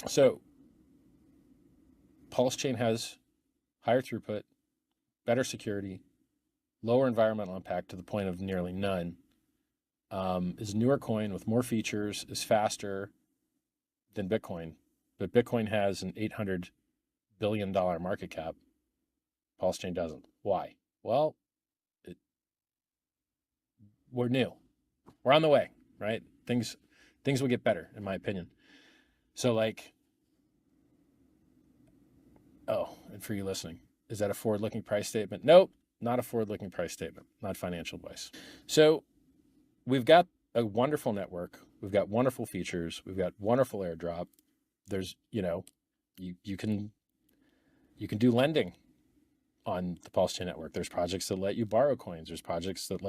So Pulsechain has higher throughput, better security, lower environmental impact to the point of nearly none, is a newer coin with more features, is faster than Bitcoin. But Bitcoin has an $800 billion market cap. Pulsechain doesn't. Why? Well, we're new. We're on the way, right? Things will get better, in my opinion. So like, oh, and for you listening, is that a forward-looking price statement? Nope, not a forward-looking price statement, not financial advice. So we've got a wonderful network. We've got wonderful features. We've got wonderful airdrop. There's, you can do lending on the Pulsechain network. There's projects that let you borrow coins. There's projects that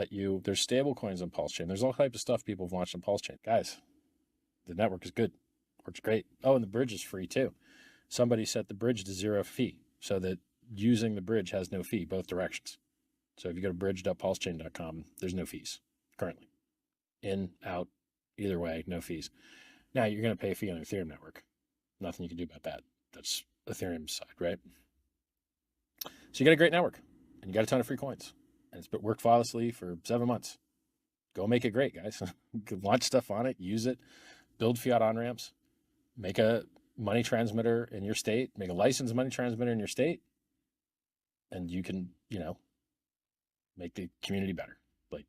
there's stable coins on Pulsechain. There's all types of stuff people have launched on Pulsechain. Guys, the network is good. Works great. Oh, and the bridge is free too. Somebody set the bridge to 0 fee so that using the bridge has no fee, both directions. So if you go to bridge.pulsechain.com, there's no fees currently. In, out, either way, no fees. Now you're going to pay a fee on the Ethereum network. Nothing you can do about that. That's Ethereum's side, right? So you got a great network and you got a ton of free coins and it's been worked flawlessly for 7 months. Go make it great, guys. Launch stuff on it, use it, build fiat on-ramps, make a money transmitter in your state, make a licensed money transmitter in your state, and you can, make the community better. Like,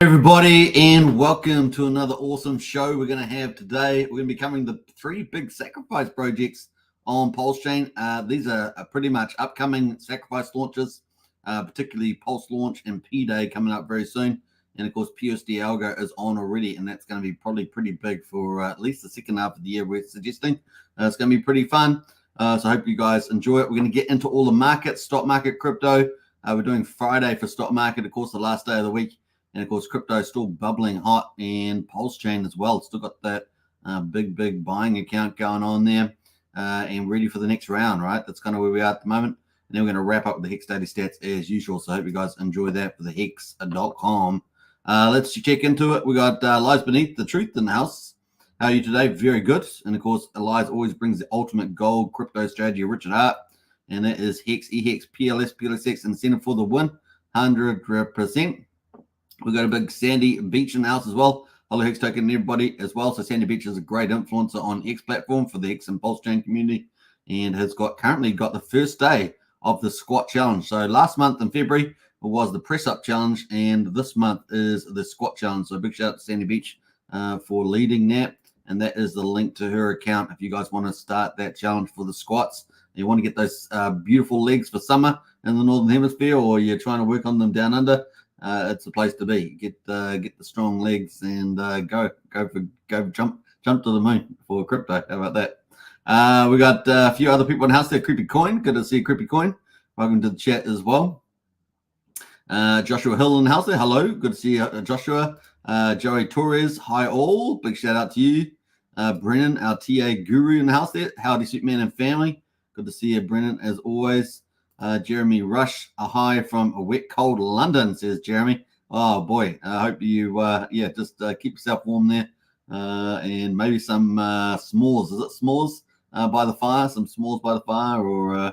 everybody, and welcome to another awesome show we're going to have today. We're going to be covering the 3 big sacrifice projects on Pulsechain. These are pretty much upcoming sacrifice launches, particularly Pulse launch and PDay coming up very soon. And of course, PUSD Algo is on already, and that's going to be probably pretty big for at least the second half of the year, we're suggesting. It's going to be pretty fun. So I hope you guys enjoy it. We're going to get into all the markets, stock market, crypto. We're doing Friday for stock market, of course, the last day of the week. And of course, crypto is still bubbling hot, and Pulsechain as well. It's still got that big buying account going on there, and ready for the next round, right? That's kind of where we are at the moment. And then we're going to wrap up with the Hex daily stats as usual. So I hope you guys enjoy that for the hex.com. Let's check into it. We got Lies Beneath the Truth in the house. How are you today? Very good. And of course, Lies always brings the ultimate gold crypto strategy, Richard Hart. And that is Hex, EHEX, PLS, PLSX, incentive for the win, 100%. We got a big Sandy Beach in the house as well. Hello, Hex Token, everybody as well. So Sandy Beach is a great influencer on X platform for the Hex and Pulsechain community, and has currently got the first day of the squat challenge. So last month in February was the press up challenge, and this month is the squat challenge. So big shout out to Sandy Beach for leading that, and that is the link to her account if you guys want to start that challenge for the squats. You want to get those beautiful legs for summer in the Northern Hemisphere, or you're trying to work on them down under. It's the place to be. Get the strong legs and go jump to the moon for crypto. How about that? We got a few other people in the house there. Creepy Coin, good to see you, Creepy Coin. Welcome to the chat as well. Joshua Hill in the house there. Hello, good to see you, Joshua. Joey Torres, hi all. Big shout out to you. Brennan, our TA guru in the house there. Howdy, Superman and family. Good to see you, Brennan, as always. Jeremy Rush, a hi from a wet, cold London, says Jeremy. Oh, boy. I hope you, just keep yourself warm there. And maybe some s'mores. Is it s'mores by the fire? Some s'mores by the fire, or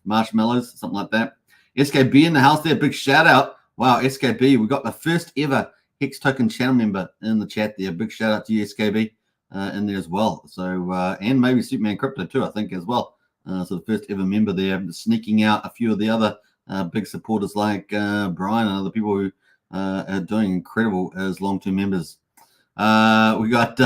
marshmallows, something like that. SKB in the house there. Big shout out. Wow, SKB. We got the first ever Hex Token channel member in the chat there. Big shout out to you, SKB, in there as well. So, and maybe Superman Crypto too, I think, as well. So the first ever member there, sneaking out a few of the other big supporters like Brian and other people who are doing incredible as long-term members. We got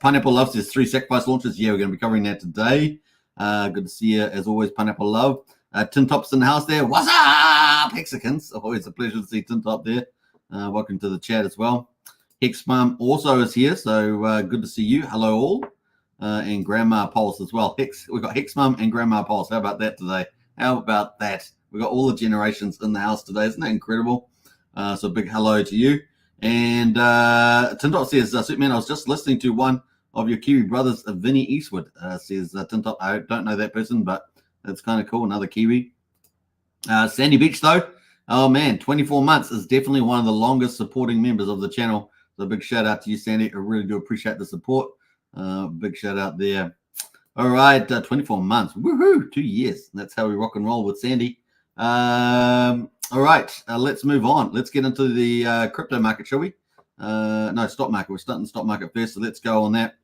Pineapple Love says 3 sacrifice launches. Yeah, we're going to be covering that today. Good to see you as always, Pineapple Love. Tin Top's in the house there. What's up, Hexicans? Always a pleasure to see Tin Top there. Welcome to the chat as well. Hex Mom also is here, so good to see you. Hello all. And Grandma Pulse as well. We've got Hex Mum and Grandma Pulse. How about that today? How about that? We've got all the generations in the house today. Isn't that incredible? So big hello to you. And Tintop says, Superman, I was just listening to one of your Kiwi brothers, Vinny Eastwood, says Tintop. I don't know that person, but that's kind of cool. Another Kiwi. Sandy Beach, though, oh man, 24 months is definitely one of the longest supporting members of the channel. So a big shout out to you, Sandy. I really do appreciate the support. Big shout out there. All right, 24 months. Woohoo, 2 years. That's how we rock and roll with Sandy. All right, let's move on. Let's get into the crypto market, shall we? No, stock market. We're starting the stock market first, so let's go on that.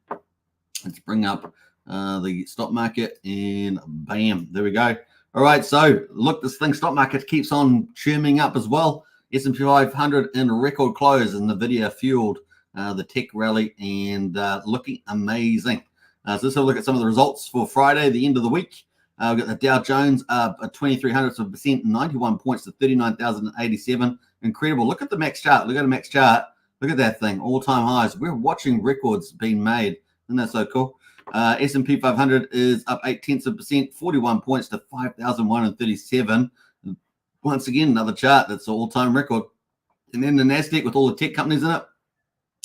Let's bring up the stock market, and bam, there we go. All right, so look, this thing, stock market, keeps on churning up as well. S&P 500 in record close, and NVIDIA fueled the tech rally, and looking amazing. So let's have a look at some of the results for Friday, the end of the week. We've got the Dow Jones up 0.23%, 91 points to 39,087. Incredible. Look at the max chart. Look at the max chart. Look at that thing. All-time highs. We're watching records being made. Isn't that so cool? S&P 500 is up 0.8%, 41 points to 5,137. Once again, another chart that's an all-time record. And then the NASDAQ with all the tech companies in it,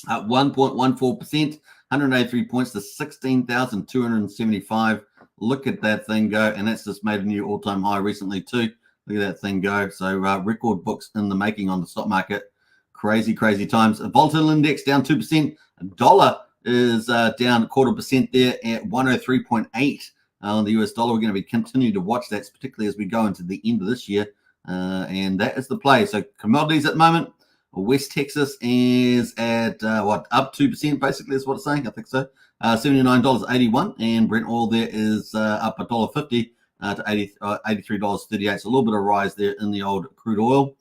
up 1.14%, 183 points to 16,275. Look at that thing go. And that's just made a new all-time high recently too. Look at that thing go. So record books in the making on the stock market. Crazy, crazy times. A volatile index down 2%. Dollar is down 0.25% there at 103.8 on the US dollar. We're going to be continuing to watch that, particularly as we go into the end of this year. And that is the play. So commodities at the moment, West Texas is at up 2%, basically is what it's saying. I think so. $79.81, and Brent oil there is up $1.50 to $83.38. So a little bit of rise there in the old crude oil.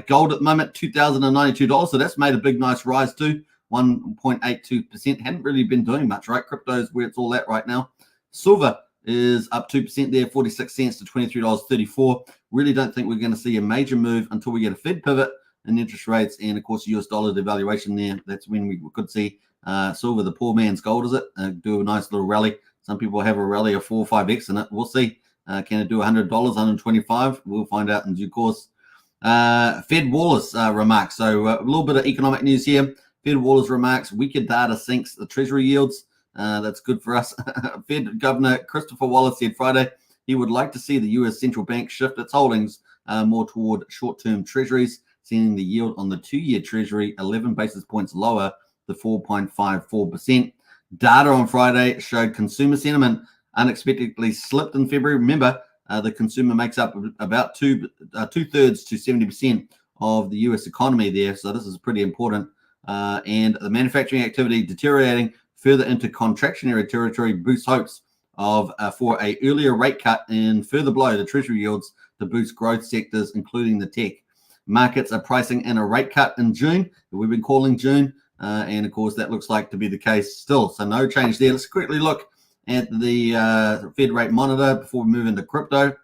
Gold at the moment, $2,092. So that's made a big, nice rise too. 1.82%. Hadn't really been doing much, right? Crypto is where it's all at right now. Silver is up 2% there, 46 cents to $23.34. Really don't think we're going to see a major move until we get a Fed pivot in interest rates, and of course US dollar devaluation there. That's when we could see silver, the poor man's gold, is it? Do a nice little rally. Some people have a rally of 4 or 5x in it. We'll see. Can it do $100, $125? We'll find out in due course. Fed Wallace remarks. So a little bit of economic news here. Fed Wallace remarks, weaker data sinks the treasury yields. That's good for us. Fed Governor Christopher Wallace said Friday he would like to see the U.S. central bank shift its holdings more toward short-term treasuries, seeing the yield on the 2-year treasury 11 basis points lower to 4.54%. Data on Friday showed consumer sentiment unexpectedly slipped in February. Remember, the consumer makes up about two-thirds to 70% of the U.S. economy there, so this is pretty important. And the manufacturing activity deteriorating further into contractionary territory boosts hopes of for a earlier rate cut and further blow the treasury yields to boost growth sectors, including the tech. Markets are pricing in a rate cut in June. We've been calling June, and of course that looks like to be the case still. So no change there. Let's quickly look at the Fed rate monitor before we move into crypto.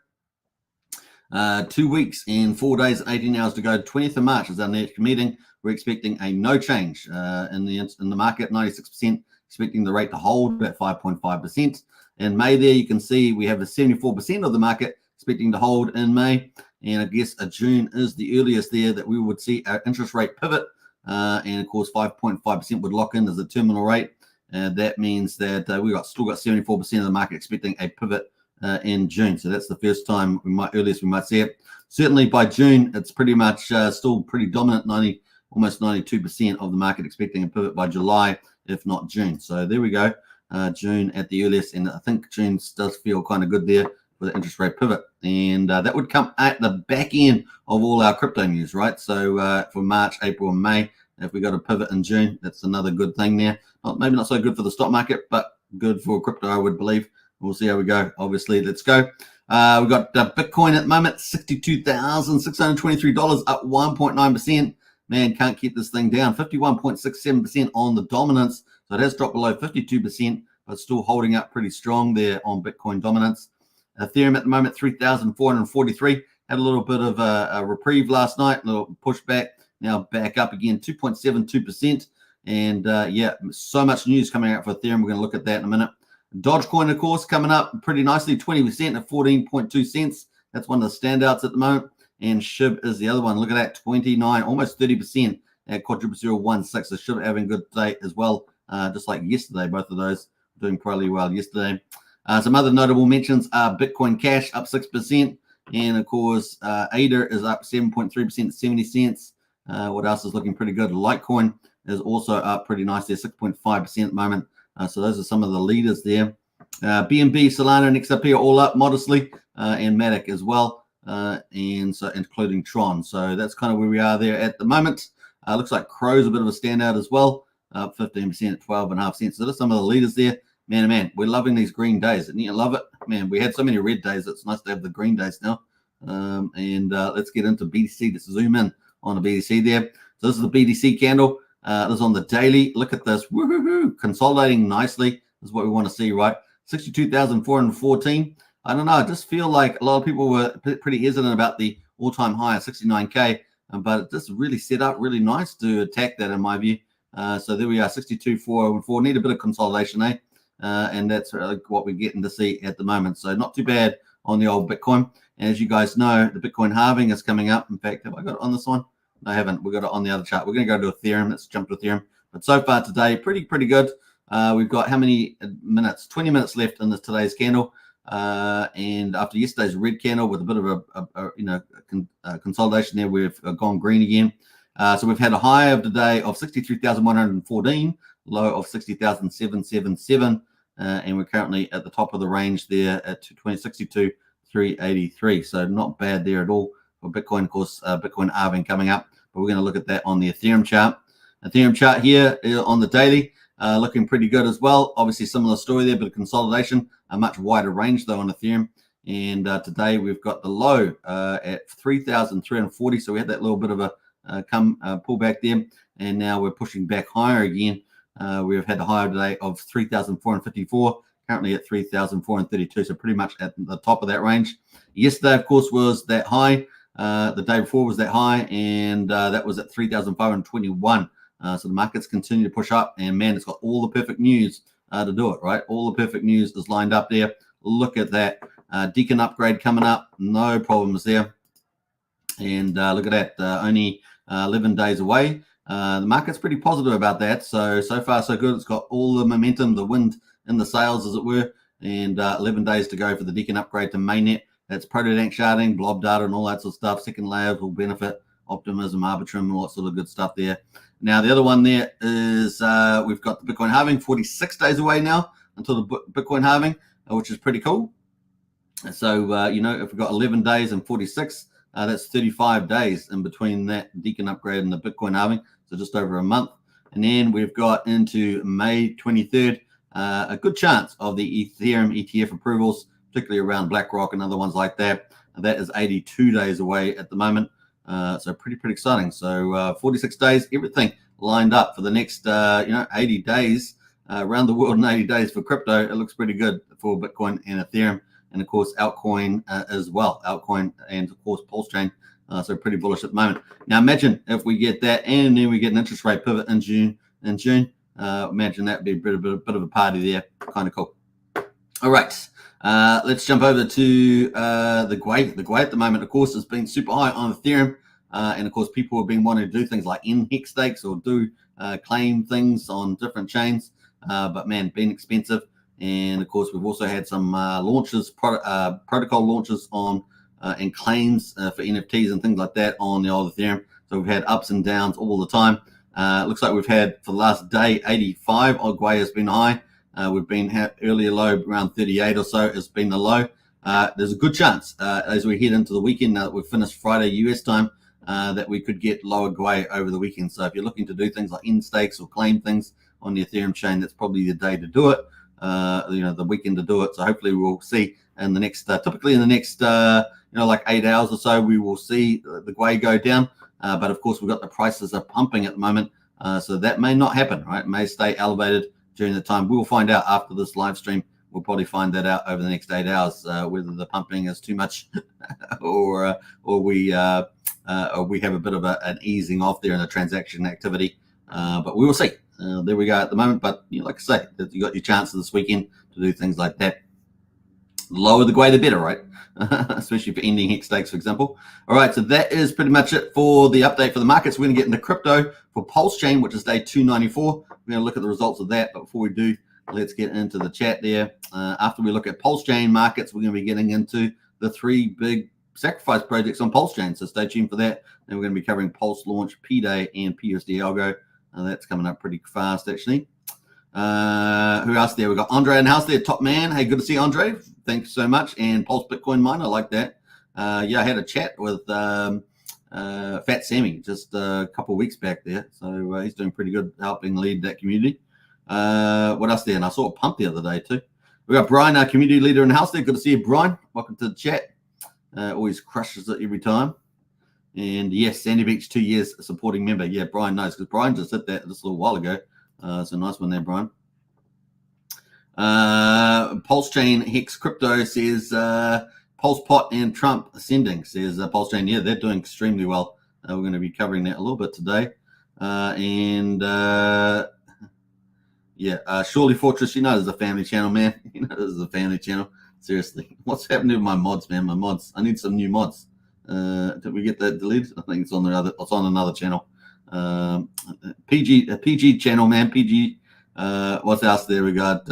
2 weeks and 4 days and 18 hours to go. 20th of March is our next meeting. We're expecting a no change in the market. 96% expecting the rate to hold at 5.5%. In May there, you can see we have a 74% of the market expecting to hold in May. And I guess June is the earliest there that we would see our interest rate pivot. And of course, 5.5% would lock in as the terminal rate. That means that we still got 74% of the market expecting a pivot in June. So that's the first time earliest we might see it. Certainly by June, it's pretty much still pretty dominant, almost 92% of the market expecting a pivot by July, if not June. So there we go, June at the earliest. And I think June does feel kind of good there for the interest rate pivot. And that would come at the back end of all our crypto news, right? So for March, April, and May, if we got a pivot in June, that's another good thing there. Maybe not so good for the stock market, but good for crypto, I would believe. We'll see how we go. Obviously, let's go. We've got Bitcoin at the moment, $62,623, up 1.9%. Man, can't keep this thing down. 51.67% on the dominance. So it has dropped below 52%, but still holding up pretty strong there on Bitcoin dominance. Ethereum at the moment, 3,443. Had a little bit of a reprieve last night, a little pushback. Now back up again, 2.72%. And yeah, so much news coming out for Ethereum. We're going to look at that in a minute. Dogecoin, of course, coming up pretty nicely, 20% at 14.2 cents. That's one of the standouts at the moment. And SHIB is the other one. Look at that, 29, almost 30% at quadruple 0.16. So SHIB having a good day as well, just like yesterday. Both of those doing probably well yesterday. Some other notable mentions are Bitcoin Cash up 6%. And of course, ADA is up 7.3%, 70 cents. What else is looking pretty good? Litecoin is also up pretty nicely, 6.5% at the moment. So those are some of the leaders there. BNB, Solana, and XRP are all up modestly, and Matic as well, and so including Tron. So that's kind of where we are there at the moment. Looks like Crow's a bit of a standout as well, up 15%, 12.5 cents. So there's some of the leaders there. Man, oh man, we're loving these green days. Didn't you love it? Man, we had so many red days. It's nice to have the green days now. Let's get into BTC. Let's zoom in on the BTC there. So this is the BTC candle. This is on the daily. Look at this. Woo-hoo-hoo. Consolidating nicely. This is what we want to see, right? 62,414. I don't know. I just feel like a lot of people were pretty hesitant about the all-time high of 69K, but it just really set up really nice to attack that in my view. So there we are, 62,404. Need a bit of consolidation, eh? And that's what we're getting to see at the moment. So not too bad on the old Bitcoin. And as you guys know, the Bitcoin halving is coming up. In fact, have I got it on this one? No, I haven't. We've got it on the other chart. We're going to go to Ethereum. Let's jump to Ethereum. But so far today, pretty good. We've got how many minutes? 20 minutes left in today's candle. And after yesterday's red candle with a bit of a consolidation there, we've gone green again. So we've had a high of today of 63,114, low of 60,777, and we're currently at the top of the range there at 62,383. So not bad there at all for Bitcoin. Of course, Bitcoin halving coming up, but we're going to look at that on the Ethereum chart. Ethereum chart here on the daily, looking pretty good as well. Obviously, similar story there, but a consolidation, a much wider range though on Ethereum. And today we've got the low at 3,340. So we had that little bit of a pull back there, and now we're pushing back higher again. We've had the high today of 3,454, currently at 3,432, so pretty much at the top of that range. Yesterday, of course, was that high. The day before was that high, and that was at 3,521. So the markets continue to push up, and man, it's got all the perfect news to do it, right? All the perfect news is lined up there. Look at that. Deacon upgrade coming up, no problems there. And look at that, only 11 days away. The market's pretty positive about that. So far, so good. It's got all the momentum, the wind in the sails, as it were. And 11 days to go for the Deacon upgrade to mainnet. That's proto-dank sharding, blob data, and all that sort of stuff. Second layers will benefit Optimism, Arbitrum, all that sort of good stuff there. Now, the other one there is we've got the Bitcoin halving, 46 days away now until the Bitcoin halving, which is pretty cool. So, if we've got 11 days and 46, that's 35 days in between that Deacon upgrade and the Bitcoin halving, so just over a month. And then we've got into May 23rd, a good chance of the Ethereum ETF approvals, particularly around BlackRock and other ones like that. And that is 82 days away at the moment. So pretty exciting. So 46 days, everything lined up for the next 80 days around the world in 80 days for crypto. It looks pretty good for Bitcoin and Ethereum, and of course altcoin as well. Altcoin and of course Pulsechain. So pretty bullish at the moment. Now imagine if we get that, and then we get an interest rate pivot in June. Imagine that would be a bit of a party there. Kind of cool. All right. Let's jump over to the GUI. The GUI at the moment, of course, has been super high on Ethereum. And of course, people have been wanting to do things like Hex stakes or do claim things on different chains. But man, been expensive. And of course, we've also had some launches, protocol launches on and claims for NFTs and things like that on the old Ethereum. So we've had ups and downs all the time. Looks like we've had for the last day 85. GUI has been high. We've been earlier low around 38 or so has been the low. There's a good chance as we head into the weekend, now that we've finished Friday US time, that we could get lower GUI over the weekend. So if you're looking to do things like in stakes or claim things on the Ethereum chain, that's probably the day to do it. The weekend to do it. So hopefully we'll see in the next, typically in the next, like 8 hours or so, we will see the GUI go down. But of course, we've got the prices are pumping at the moment. So that may not happen, right? It may stay elevated during the time. We'll find out after this live stream. We'll probably find that out over the next 8 hours, whether the pumping is too much or we have a bit of an easing off there in the transaction activity. But we will see. There we go at the moment. But like I say, you got your chance this weekend to do things like that. The lower the GUI, the better, right? Especially for ending Hex stakes, for example. All right, so that is pretty much it for the update for the markets. We're going to get into crypto for Pulsechain, which is day 294. We're going to look at the results of that. But before we do, let's get into the chat there. After we look at Pulsechain markets, we're going to be getting into the three big sacrifice projects on Pulsechain, so stay tuned for that. And we're going to be covering Pulse Launch, PDay, and PUSD Algo. That's coming up pretty fast, actually. Who else there? We've got Andre in the house there, top man. Hey, good to see Andre. Thanks so much. And Pulse Bitcoin Miner, I like that. Yeah, I had a chat with Fat Sammy just a couple of weeks back there. So he's doing pretty good helping lead that community. What else there? And I saw a pump the other day too. We got Brian, our community leader in the house there. Good to see you, Brian. Welcome to the chat. Always crushes it every time. And yes, Sandy Beach, 2 years supporting member. Yeah, Brian knows because Brian just hit that just a little while ago. So nice one there, Brian. Pulsechain Hex Crypto says Pulse Pot and Trump ascending, says Pulsechain. Yeah, they're doing extremely well. We're going to be covering that a little bit today. Yeah, Surely Fortress, you know, this is a family channel, man. You know, this is a family channel. Seriously, what's happening to my mods, man? My mods. I need some new mods. Did we get that deleted? I think it's on the other. It's on another channel. PG channel, man. PG. What's else there? We got.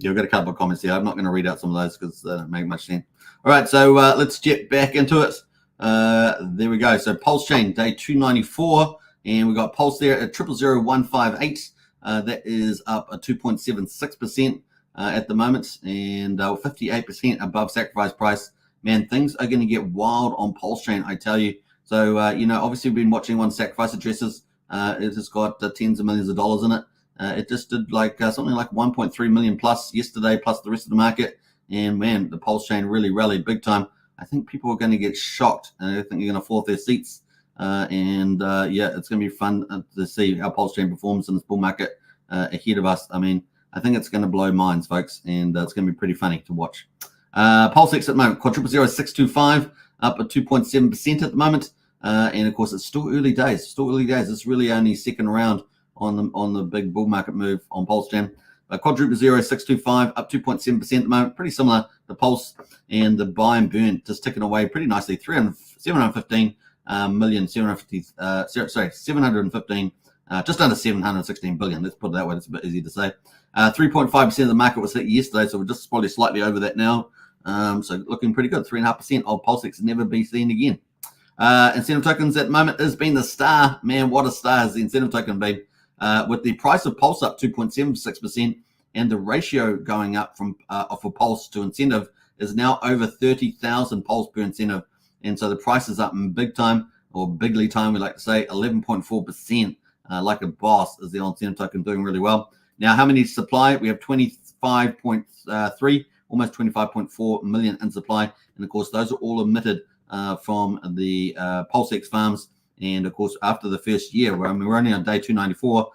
Yeah, we've got a couple of comments here. I'm not going to read out some of those because they don't make much sense. All right, so let's get back into it. There we go. So Pulsechain day 294, and we got Pulse there at 000158. That is up a 2.76% at the moment, and 58% above sacrifice price. Man, things are going to get wild on Pulsechain, I tell you. So, you know, obviously we've been watching one sacrifice addresses. It has got tens of millions of dollars in it. It just did like something like 1.3 million plus yesterday, plus the rest of the market. And man, the Pulsechain really rallied big time. I think people are going to get shocked. I think they're going to fall off their seats. Yeah, it's going to be fun to see how Pulsechain performs in this bull market ahead of us. I mean, I think it's going to blow minds, folks, and it's going to be pretty funny to watch. Pulsex at the moment, quadruple 0625, up at 2.7% at the moment. And of course, it's still early days. It's really only second round on the big bull market move on Pulsechain. Quadruple 0625, up 2.7% at the moment. Pretty similar to Pulse, and the buy and burn just ticking away pretty nicely. 715 million, 715, just under 716 billion. Let's put it that way. It's a bit easy to say. 3.5% of the market was hit yesterday, so we're just probably slightly over that now. So looking pretty good. 3.5% of Pulsex never be seen again. Incentive tokens at the moment has been the star. Man, what a star has the incentive token been. With the price of Pulse up 2.76% and the ratio going up from for Pulse to incentive is now over 30,000 Pulse per incentive. And so the price is up in big time, or bigly time, we like to say, 11.4%. Like a boss is the incentive token doing really well. Now, how many supply? We have 25.3, almost 25.4 million in supply. And of course, those are all emitted from the Pulsex farms. And of course, after the first year, we're only on day 294,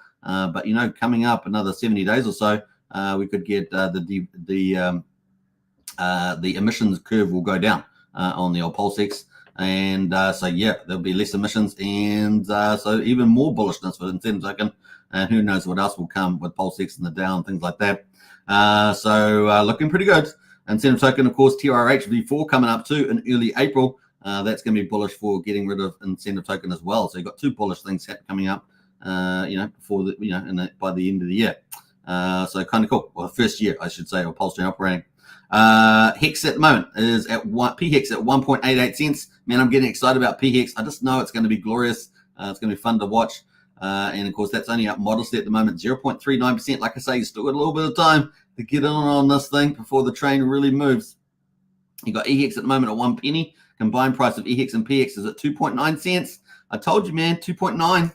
but you know, coming up another 70 days or so, we could get the emissions curve will go down on the old Pulsex, and so yeah, there'll be less emissions, and so even more bullishness for the incentive token, and who knows what else will come with Pulsex and the Dow and things like that. So looking pretty good. Incentive token, of course, TRH V4 coming up too in early April. That's going to be bullish for getting rid of incentive token as well. So you've got two bullish things coming up, you know, before the, you know, by the end of the year. So kind of cool. Well, first year, I should say, of Pulsechain operating. Hex at the moment is at PHEX at 1.88 cents. Man, I'm getting excited about PHEX. I just know it's going to be glorious. It's going to be fun to watch. And of course, that's only up modestly at the moment, 0.39%. Like I say, you still got a little bit of time to get on this thing before the train really moves. You got EHEX at the moment at 1 penny. Combined price of EHEX and PX is at 2.9 cents. I told you, man, 2.9.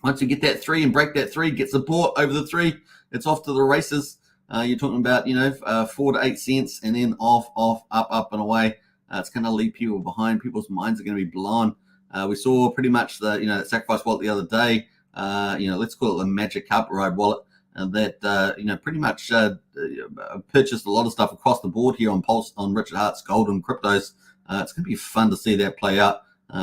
Once you get that 3 and break that 3, get support over the 3, it's off to the races. You're talking about, you know, 4 to 8 cents, and then off, up and away. It's going to leave people behind. People's minds are going to be blown. We saw pretty much the, you know, sacrifice wallet the other day. You know, let's call it the magic carpet ride wallet, that you know, pretty much purchased a lot of stuff across the board here on Pulse, on Richard Hart's gold and cryptos. It's going to be fun to see that play out.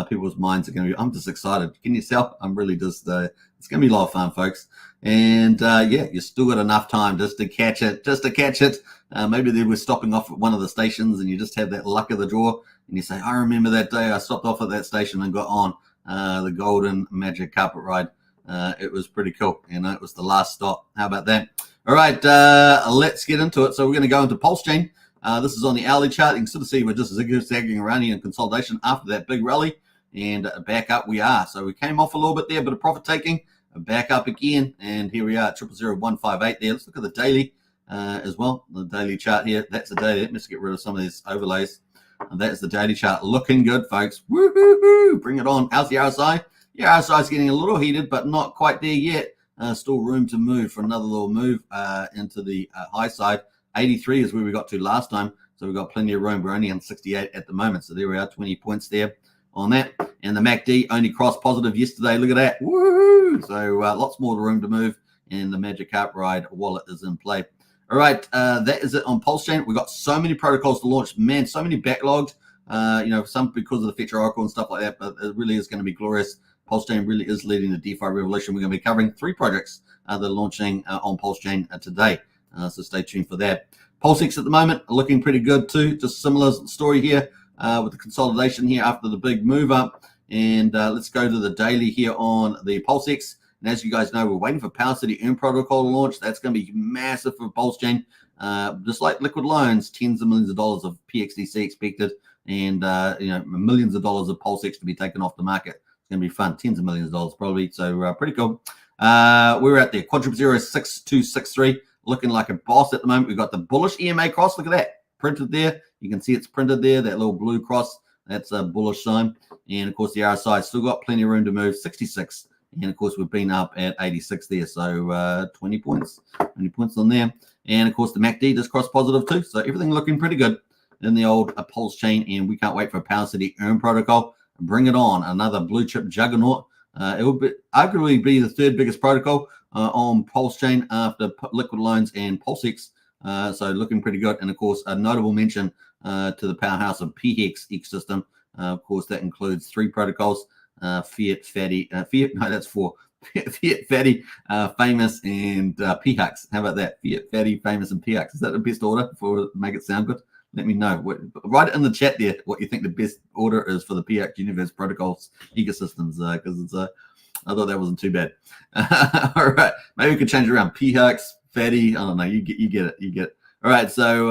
People's minds are going to be, I'm just excited. Can you tell? I'm really just, it's going to be a lot of fun, folks. And yeah, you still got enough time just to catch it, Maybe they were stopping off at one of the stations and you just have that luck of the draw. And you say, I remember that day I stopped off at that station and got on the golden magic carpet ride. It was pretty cool. You know, it was the last stop. How about that? All right, let's get into it. So we're going to go into Pulsechain. This is on the hourly chart. You can sort of see we're just zigzagging around here in consolidation after that big rally, and back up we are. So we came off a little bit there, but a profit taking, back up again, and here we are, 000158 there. Let's look at the daily as well. The daily chart here, that's the daily. Let's get rid of some of these overlays. And that's the daily chart, looking good, folks. Woo-hoo-hoo! Bring it on. How's the RSI? Yeah, RSI is getting a little heated, but not quite there yet. Still room to move for another little move into the high side. 83 is where we got to last time, so we've got plenty of room. We're only on 68 at the moment, so there we are, 20 points there on that. And the MACD only crossed positive yesterday. Look at that. Woo! So lots more room to move, and the Magic Carp Ride wallet is in play. All right, that is it on Pulsechain. We've got so many protocols to launch. Man, so many backlogged, some because of the Fetcher Oracle and stuff like that, but it really is going to be glorious. Pulsechain really is leading the DeFi revolution. We're going to be covering 3 projects that are launching on Pulsechain today, so stay tuned for that. PulseX at the moment are looking pretty good too. Just similar story here with the consolidation here after the big move up. And let's go to the daily here on the PulseX. And as you guys know, we're waiting for Power City Earn Protocol to launch. That's going to be massive for Pulsechain. Just like liquid loans, tens of millions of dollars of PXDC expected, and millions of dollars of PulseX to be taken off the market. It's going to be fun. Tens of millions of dollars probably. So pretty cool. We're at there. Quadruple 06263, looking like a boss at the moment. We've got the bullish EMA cross. Look at that. Printed there. You can see it's printed there. That little blue cross. That's a bullish sign. And of course, the RSI still got plenty of room to move. 66. And of course, we've been up at 86 there. So 20 points. 20 points on there. And of course, the MACD just crossed positive too. So everything looking pretty good in the old Pulsechain. And we can't wait for Power City Earn Protocol. Bring it on. Another blue chip juggernaut. It will be arguably be the 3rd biggest protocol on Pulsechain after liquid loans and PulseX. So looking pretty good. And of course, a notable mention to the powerhouse of PHEX ecosystem. Of course, that includes 3 protocols: Fiat, Fatty, that's 4. Fiat, Fatty, Famous, and PHEX. How about that? Fiat, Fatty, Famous, and PHEX. Is that the best order for make it sound good? Let me know. Write it in the chat there what you think the best order is for the PX Universe protocols ecosystems, because it's I thought that wasn't too bad. All right, maybe we could change it around. PX, Fatty. I don't know. You get it. All right, so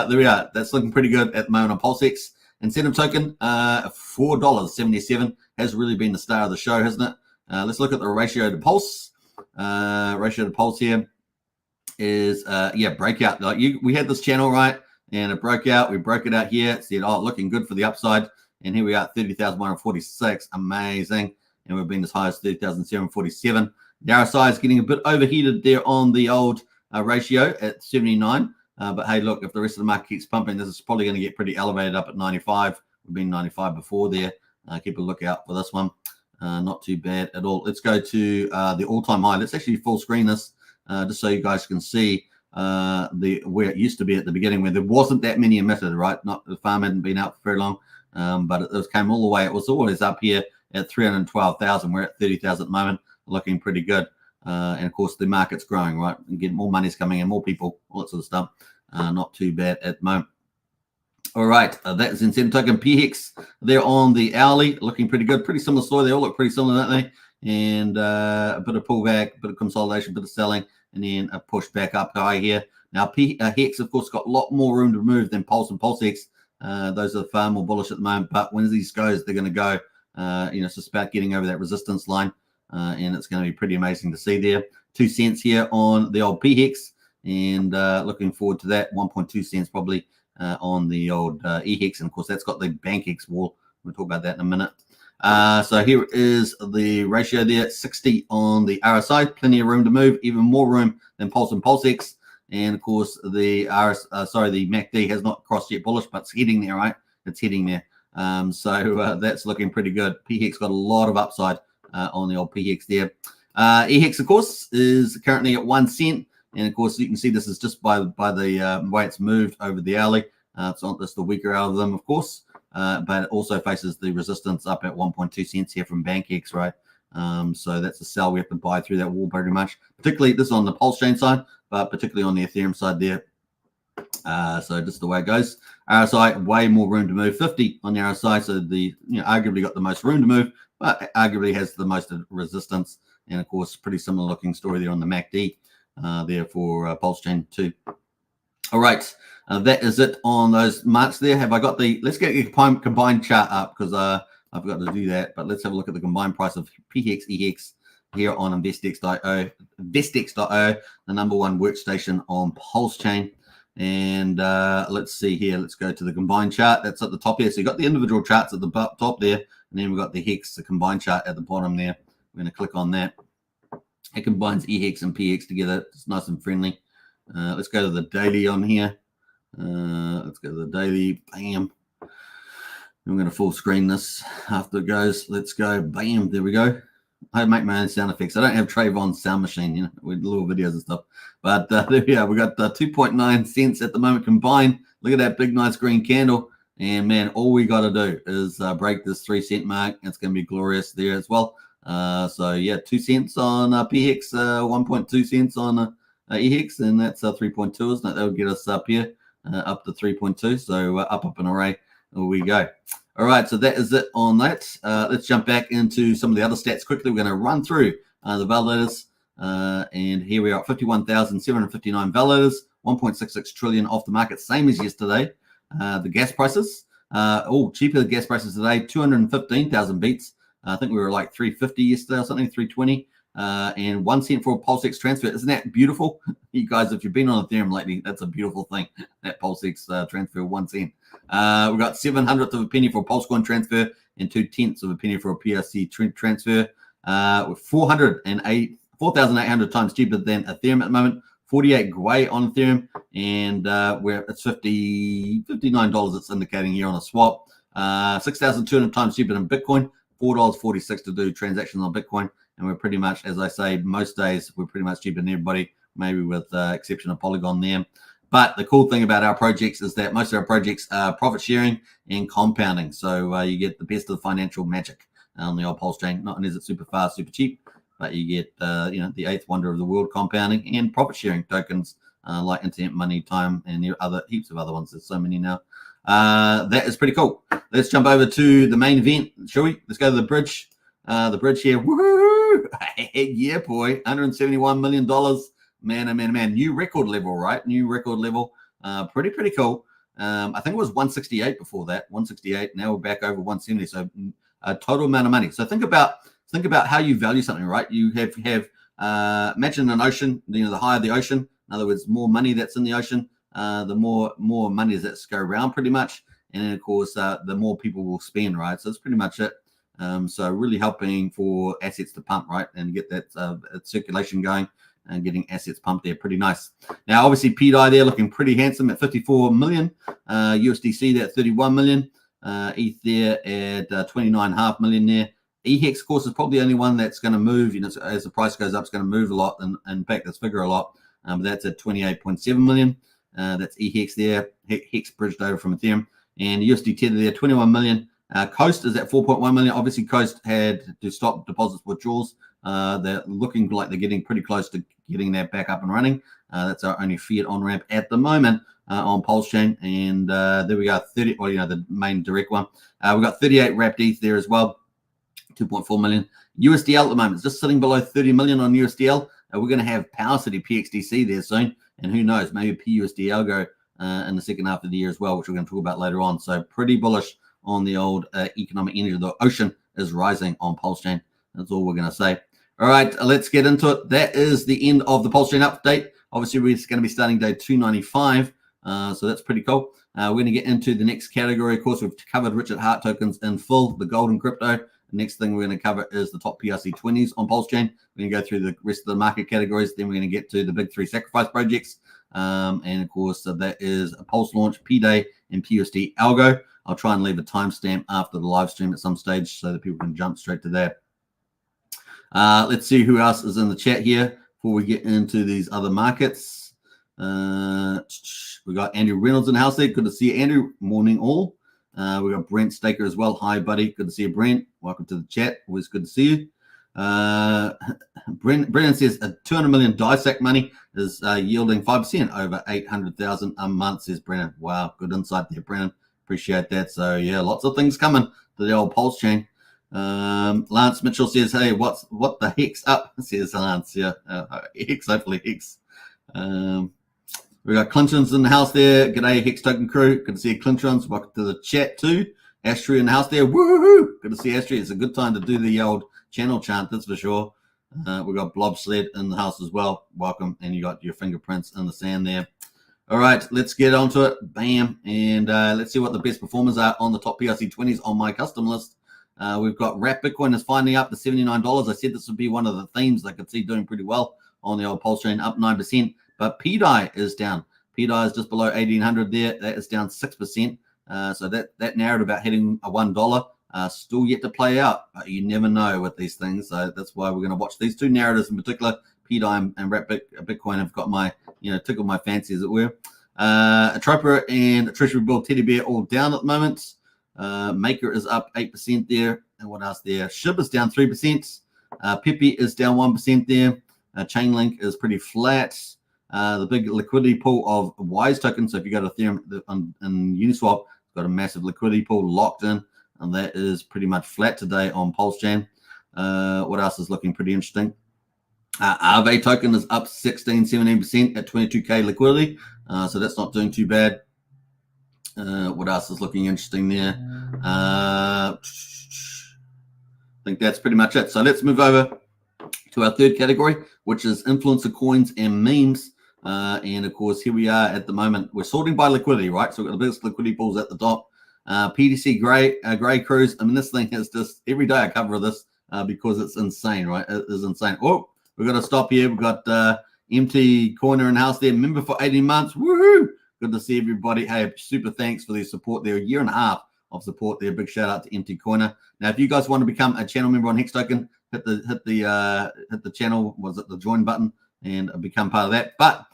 there we are. That's looking pretty good at the moment on PulseX. Incentive token, $4.77 has really been the star of the show, hasn't it? Let's look at the ratio to pulse. Ratio to pulse here is breakout. Like we had this channel right. And it broke out. We broke it out here. It said, looking good for the upside. And here we are at 30,146. Amazing. And we've been as high as 30,747. The RSI is getting a bit overheated there on the old ratio at 79. But hey, look, if the rest of the market keeps pumping, this is probably going to get pretty elevated up at 95. We've been 95 before there. Keep a lookout for this one. Not too bad at all. Let's go to the all-time high. Let's actually full screen this just so you guys can see where it used to be at the beginning, where there wasn't that many emitted, right? Not the farm hadn't been out for very long, but it came all the way. It was always up here at 312,000. We're at 30,000 at the moment, looking pretty good. And of course, the market's growing, right? And getting more money's coming in, more people, all that sort of stuff. Not too bad at the moment. All right, that's incentive token PHEX. They're on the hourly, looking pretty good. Pretty similar story. They all look pretty similar, don't they? And a bit of pullback, a bit of consolidation, a bit of selling, and then a push back up high here. Now, Hex, of course, got a lot more room to move than Pulse and PulseX. Those are far more bullish at the moment. But when these goes, they're going to go. It's just about getting over that resistance line, and it's going to be pretty amazing to see there. 2 cents here on the old PHEX, and looking forward to that. 1.2 cents probably on the old EHEX, and of course, that's got the BankX wall. We'll talk about that in a minute. So here is the ratio there, 60 on the RSI, plenty of room to move, even more room than Pulse and PulseX. And of course, the MACD has not crossed yet bullish, but it's heading there, right? It's heading there. So that's looking pretty good. PHEX got a lot of upside on the old PHEX there. EHEX, of course, is currently at 1 cent. And of course, you can see this is just by the way it's moved over the hourly. It's not just the weaker out of them, of course. But it also faces the resistance up at 1.2 cents here from BankX, right? So that's a sell. We have to buy through that wall pretty much. Particularly this is on the Pulsechain side, but particularly on the Ethereum side there. So just the way it goes. RSI, way more room to move. 50 on the RSI, so the arguably got the most room to move, but arguably has the most resistance. And of course, pretty similar looking story there on the MACD there for Pulsechain too. All right. That is it on those marks there. Have I got let's get the combined chart up because I've got to do that. But let's have a look at the combined price of PHEX, EHEX here on Investex.io, the number one workstation on Pulsechain. And let's see here. Let's go to the combined chart. That's at the top here. So you got the individual charts at the top there. And then we've got the Hex, the combined chart at the bottom there. We're going to click on that. It combines EHEX and PX together. It's nice and friendly. Let's go to the daily on here. Let's go to the daily. Bam. I'm going to full screen this after it goes. Let's go. Bam. There we go. I make my own sound effects. I don't have Trayvon's sound machine, you know, with little videos and stuff. But there we are. We got 2.9 cents at the moment combined. Look at that big, nice green candle. And man, all we got to do is break this 3 cent mark. It's going to be glorious there as well. So yeah, 2 cents on PHEX, 1.2 cents on EHEX, and that's 3.2, isn't it? That would get us up here, up to 3.2. So up an array. There we go. All right, so that is it on that. Let's jump back into some of the other stats quickly. We're going to run through the validators, and here we are at 51,759 validators, 1.66 trillion off the market, same as yesterday. The gas prices, cheaper the gas prices today, 215,000 beats. I think we were like 350 yesterday or something, 320. And 1 cent for a Pulsechain transfer. Isn't that beautiful? You guys, if you've been on Ethereum lately, that's a beautiful thing. That Pulsechain transfer, 1 cent. We've got 7/100th of a penny for a Pulsechain transfer and 2/10 of a penny for a PRC transfer. With 4,800 times cheaper than Ethereum at the moment. 48 Gwei on Ethereum, and it's $59 it's indicating here on a swap. 6,200 times cheaper than Bitcoin. $4.46 to do transactions on Bitcoin. And we're pretty much, as I say, most days, we're pretty much cheaper than everybody, maybe with the exception of Polygon there. But the cool thing about our projects is that most of our projects are profit sharing and compounding. So you get the best of the financial magic on the old Pulsechain. Not only is it super fast, super cheap, but you get the eighth wonder of the world compounding and profit sharing tokens like internet money, time, and other heaps of other ones. There's so many now. That is pretty cool. Let's jump over to the main event, shall we? Let's go to the bridge. The bridge here. Woohoo! Yeah, boy. $171 million. Man, oh man, man. New record level, right? New record level. Pretty cool. I think it was 168 before that. 168. Now we're back over 170. So a total amount of money. So think about how you value something, right? You have imagine an ocean. The higher the ocean, in other words, more money that's in the ocean, the more money that's go around, pretty much. And then, of course, the more people will spend, right? So that's pretty much it. So really helping for assets to pump, right, and get that circulation going and getting assets pumped there. Pretty nice. Now, obviously, PDay there looking pretty handsome at 54 million. USDC there at 31 million. ETH there at 29.5 million there. EHEX, of course, is probably the only one that's going to move. As the price goes up, it's going to move a lot and impact this figure a lot. But that's at 28.7 million. That's EHEX there. Hex bridged over from Ethereum. And USD Tether there, 21 million. Coast is at 4.1 million. Obviously, Coast had to stop deposits withdrawals. They're looking like they're getting pretty close to getting that back up and running. That's our only fiat on-ramp at the moment on Pulsechain. And there we go, 30, the main direct one. We've got 38 wrapped ETH there as well, 2.4 million. USDL at the moment is just sitting below 30 million on USDL. We're going to have Power City PXDC there soon. And who knows, maybe PUSD Algo in the second half of the year as well, which we're going to talk about later on. So pretty bullish on the old economic energy. The ocean is rising on Pulsechain. That's all we're going to say. All right, let's get into it. That is the end of the Pulsechain update. Obviously, we're going to be starting day 295. So that's pretty cool. We're going to get into the next category. Of course, we've covered Richard Hart tokens in full, the gold and crypto. The next thing we're going to cover is the top PRC20s on Pulsechain. We're going to go through the rest of the market categories. Then we're going to get to the big 3 sacrifice projects. And of course, that is a Pulse launch, PDay, and PUSD Algo. I'll try and leave a timestamp after the live stream at some stage so that people can jump straight to that. Let's see who else is in the chat here before we get into these other markets. We got Andrew Reynolds in the house there. Good to see you, Andrew. Morning all. We got Brent Staker as well. Hi, buddy. Good to see you, Brent. Welcome to the chat. Always good to see you. Brennan says 200 million DISAC money is yielding 5% over 800,000 a month, says Brennan. Wow, good insight there, Brennan. Appreciate that. So yeah, lots of things coming to the old Pulsechain. Lance Mitchell says, hey, what the heck's up? Says Lance. Yeah, Hex, hopefully Hex. We got Clinton's in the house there. G'day, Hex Token crew. Good to see Clinton's. Welcome to the chat too. Astrid in the house there. Woohoo! Good to see Astrid. It's a good time to do the old channel chant, that's for sure. We got Blobsled in the house as well. Welcome. And you got your fingerprints in the sand there. All right, let's get onto it. Bam. And let's see what the best performers are on the top PRC 20s on my custom list. We've got Wrap Bitcoin is finally up to $79. I said this would be one of the themes I could see doing pretty well on the old Pulsechain, up 9%. But PDay is down. PDay is just below 1,800 there. That is down 6%. So that narrative about hitting a $1 still yet to play out. You never know with these things. So that's why we're going to watch these two narratives in particular. PDay and Wrap Bitcoin have got my, tickled my fancy, as it were. A Troper and a Treasury Bill Teddy Bear all down at the moment. Maker is up 8% there. And what else there? SHIB is down 3%. Pepe is down 1% there. Chainlink is pretty flat. The big liquidity pool of Wise token. So if you go to Ethereum and Uniswap, it's got a massive liquidity pool locked in, and that is pretty much flat today on Pulsechain. What else is looking pretty interesting? Aave token is up 16-17% at 22K liquidity. So that's not doing too bad. What else is looking interesting there? I think that's pretty much it. So let's move over to our third category, which is influencer coins and memes. And of course, here we are at the moment. We're sorting by liquidity, right? So we've got the biggest liquidity pools at the top. PDC Gray Cruise. I mean, this thing is just every day I cover this because it's insane, right? It is insane. Oh, we've got to stop here. We've got MT Corner in house there. Member for 18 months. Woohoo! Good to see everybody. Hey, super thanks for their support there. A year and a half of support there. Big shout out to MT Corner. Now, if you guys want to become a channel member on Hex Token, hit the channel, was it the join button, and become part of that. But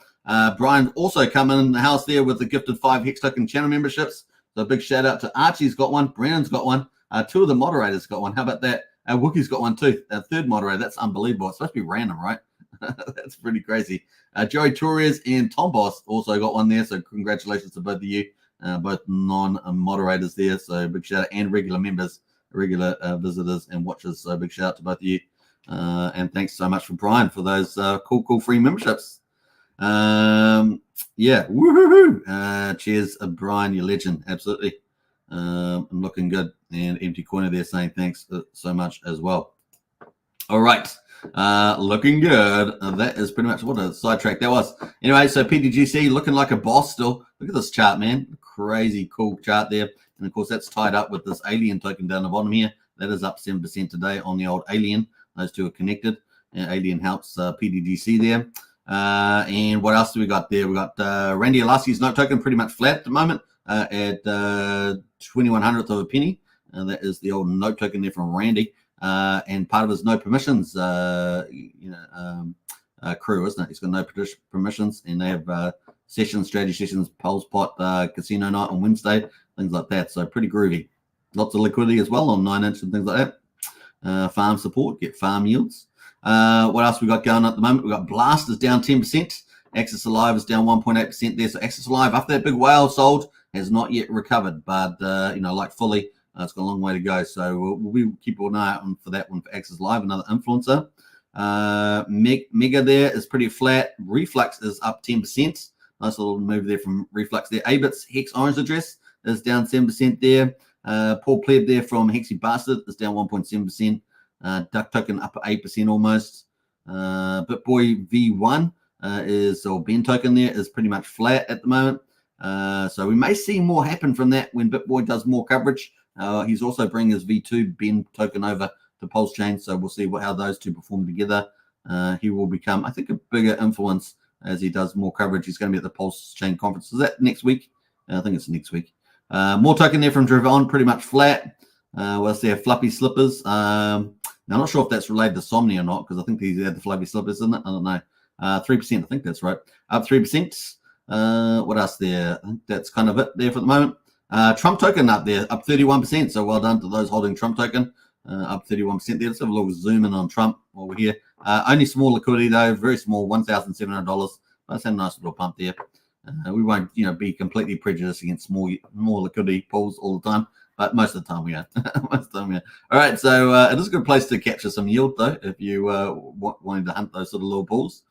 Brian also come in the house there with the gifted 5 Hex Token channel memberships. So a big shout out to Archie's got one, Brennan's got one, 2 of the moderators got one. How about that? Wookie's got one too. Third moderator. That's unbelievable. It's supposed to be random, right? That's pretty crazy. Joey Torres and Tom Boss also got one there. So congratulations to both of you, both non-moderators there. So big shout out, and regular members, regular visitors and watchers. So big shout out to both of you. And thanks so much for Brian for those cool free memberships. Yeah, woohoo! Cheers, Brian, you legend. Absolutely. I'm looking good. And Empty Corner there saying thanks so much as well. All right. Looking good. That is pretty much what a sidetrack that was. Anyway, so PDGC looking like a boss still. Look at this chart, man. Crazy cool chart there. And of course, that's tied up with this alien token down the bottom here. That is up 7% today on the old alien. Those two are connected. And alien helps PDGC there. And what else do we got there? We got Randy Alaski's note token pretty much flat at the moment at 21/100th of a penny. And that is the old note token there from Randy. And part of his no permissions, crew, isn't it? He's got no permissions, and they have strategy sessions, Pulse Pot, casino night on Wednesday, things like that. So pretty groovy. Lots of liquidity as well on 9-inch and things like that. Farm support, get farm yields. What else we got going on at the moment? We got Blast is down 10%. Access Alive is down 1.8% there. So Access Alive, after that big whale sold, has not yet recovered, but like fully. It's got a long way to go, so we'll keep an eye on for that one for Access Live, another influencer. Mega there is pretty flat. Reflux is up 10%. Nice little move there from Reflux there. Abit's Hex Orange Address is down 7% there. Paul Pleb there from Hexy Bastard is down 1.7%. Duck Token up 8% almost. BitBoy V1 or Ben Token there is pretty much flat at the moment. So we may see more happen from that when BitBoy does more coverage. He's also bringing his V2 Ben token over to Pulsechain, so we'll see how those two perform together. He will become, I think, a bigger influence as he does more coverage. He's going to be at the Pulsechain conference. Is that next week? I think it's next week. More token there from Dravon, pretty much flat. What's there? Fluffy Slippers. Now, I'm not sure if that's related to Somni or not, because I think he had the Fluffy Slippers, isn't it? I don't know. 3%, I think that's right. Up 3%. What else there? I think that's kind of it there for the moment. Trump token up there, up 31%. So well done to those holding Trump token, up 31% there. Let's have a little zoom in on Trump while we're here. Only small liquidity though, very small, $1,700. That's a nice little pump there. We won't, be completely prejudiced against more liquidity pools all the time, but most of the time we are. All right, so it is a good place to capture some yield though, if you wanting to hunt those sort of little pools.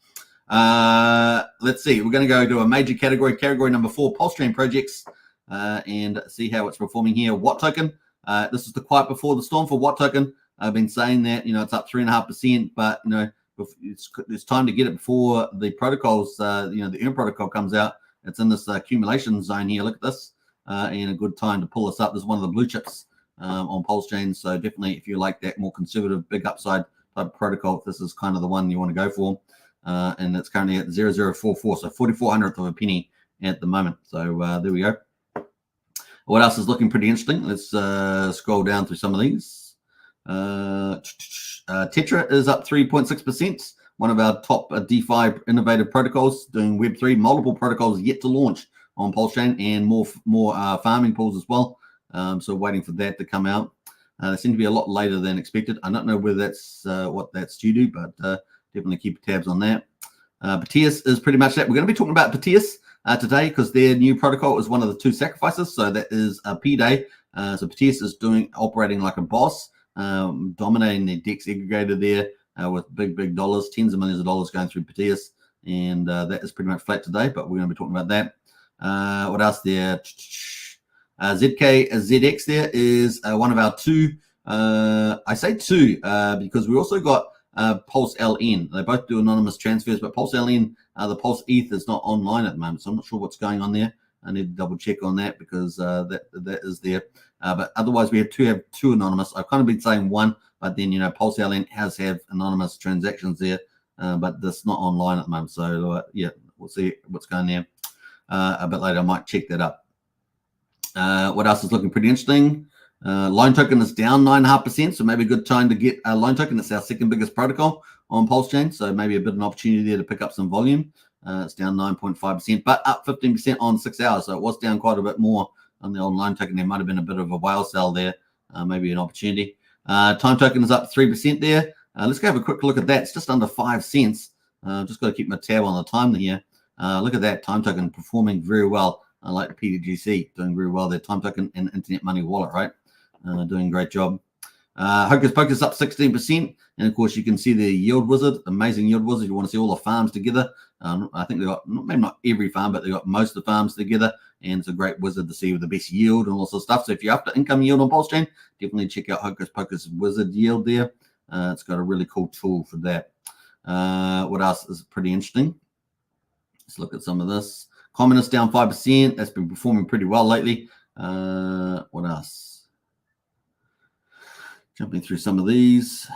Let's see. We're going to go to a major category number 4, Pulsechain projects, and see how it's performing here. Watt token. This is the quiet before the storm for Watt token. I've been saying that, it's up 3.5%, but, it's time to get it before the protocols, the ERN protocol comes out. It's in this accumulation zone here. Look at this, and a good time to pull this up. This is one of the blue chips on Pulsechain. So definitely, if you like that more conservative, big upside type of protocol, this is kind of the one you want to go for. And it's currently at 0.0044, so 4400th of a penny at the moment. So there we go. What else is looking pretty interesting? Let's scroll down through some of these. Tetra is up 3.6%. One of our top DeFi innovative protocols, doing Web3. Multiple protocols yet to launch on Pulsechain, and more farming pools as well. So waiting for that to come out. They seem to be a lot later than expected. I don't know whether that's what that's due to, but definitely keep tabs on that. PDay is pretty much that. We're going to be talking about PDay today because their new protocol is one of the 2 sacrifices. So that is PDay. So PDay is operating like a boss, dominating the DEX aggregator there with big dollars, tens of millions of dollars going through PDay. And that is pretty much flat today, but we're going to be talking about that. What else there? ZX there is one of our 2. I say 2 because we also got Pulse LN. They both do anonymous transfers, but Pulse LN, the Pulse ETH is not online at the moment, so I'm not sure what's going on there. I need to double check on that because that is there. But otherwise, we have two anonymous. I've kind of been saying 1, but then Pulse LN has anonymous transactions there, but that's not online at the moment. So yeah, we'll see what's going there a bit later. I might check that up. What else is looking pretty interesting? Line token is down 9.5%, so maybe a good time to get a line token. It's our second biggest protocol on Pulsechain, so maybe a bit of an opportunity there to pick up some volume. It's down 9.5%, but up 15% on 6 hours, so it was down quite a bit more on the old line token. There might have been a bit of a whale sell there, maybe an opportunity. Time token is up 3% there. Let's go have a quick look at that. It's just under 5 cents. Just got to keep my tab on the time here. Look at that time token performing very well. I like PDGC doing very well there. Time token and Internet Money Wallet, right? Doing a great job. Hocus Pocus up 16%. And of course, you can see the Yield Wizard, amazing Yield Wizard. You want to see all the farms together. I think they got, maybe not every farm, but they got most of the farms together. And it's a great wizard to see with the best yield and all sorts of stuff. So if you're after income yield on Pulsechain, definitely check out Hocus Pocus Wizard Yield there. It's got a really cool tool for that. What else is pretty interesting? Let's look at some of this. Communist down 5%. That's been performing pretty well lately. What else? Jumping through some of these.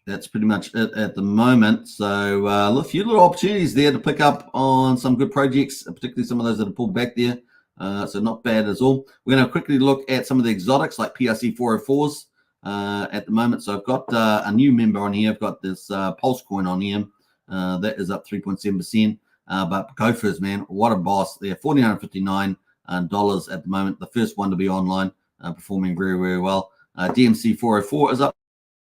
That's pretty much it at the moment. So a few little opportunities there to pick up on some good projects, particularly some of those that have pulled back there. So not bad at all. We're going to quickly look at some of the exotics like PRC 404s at the moment. So I've got a new member on here. I've got this Pulse coin on here. That is up 3.7%. But Gophers, man, what a boss. They're $1,459 at the moment. The first one to be online, performing very, very well. DMC 404 is up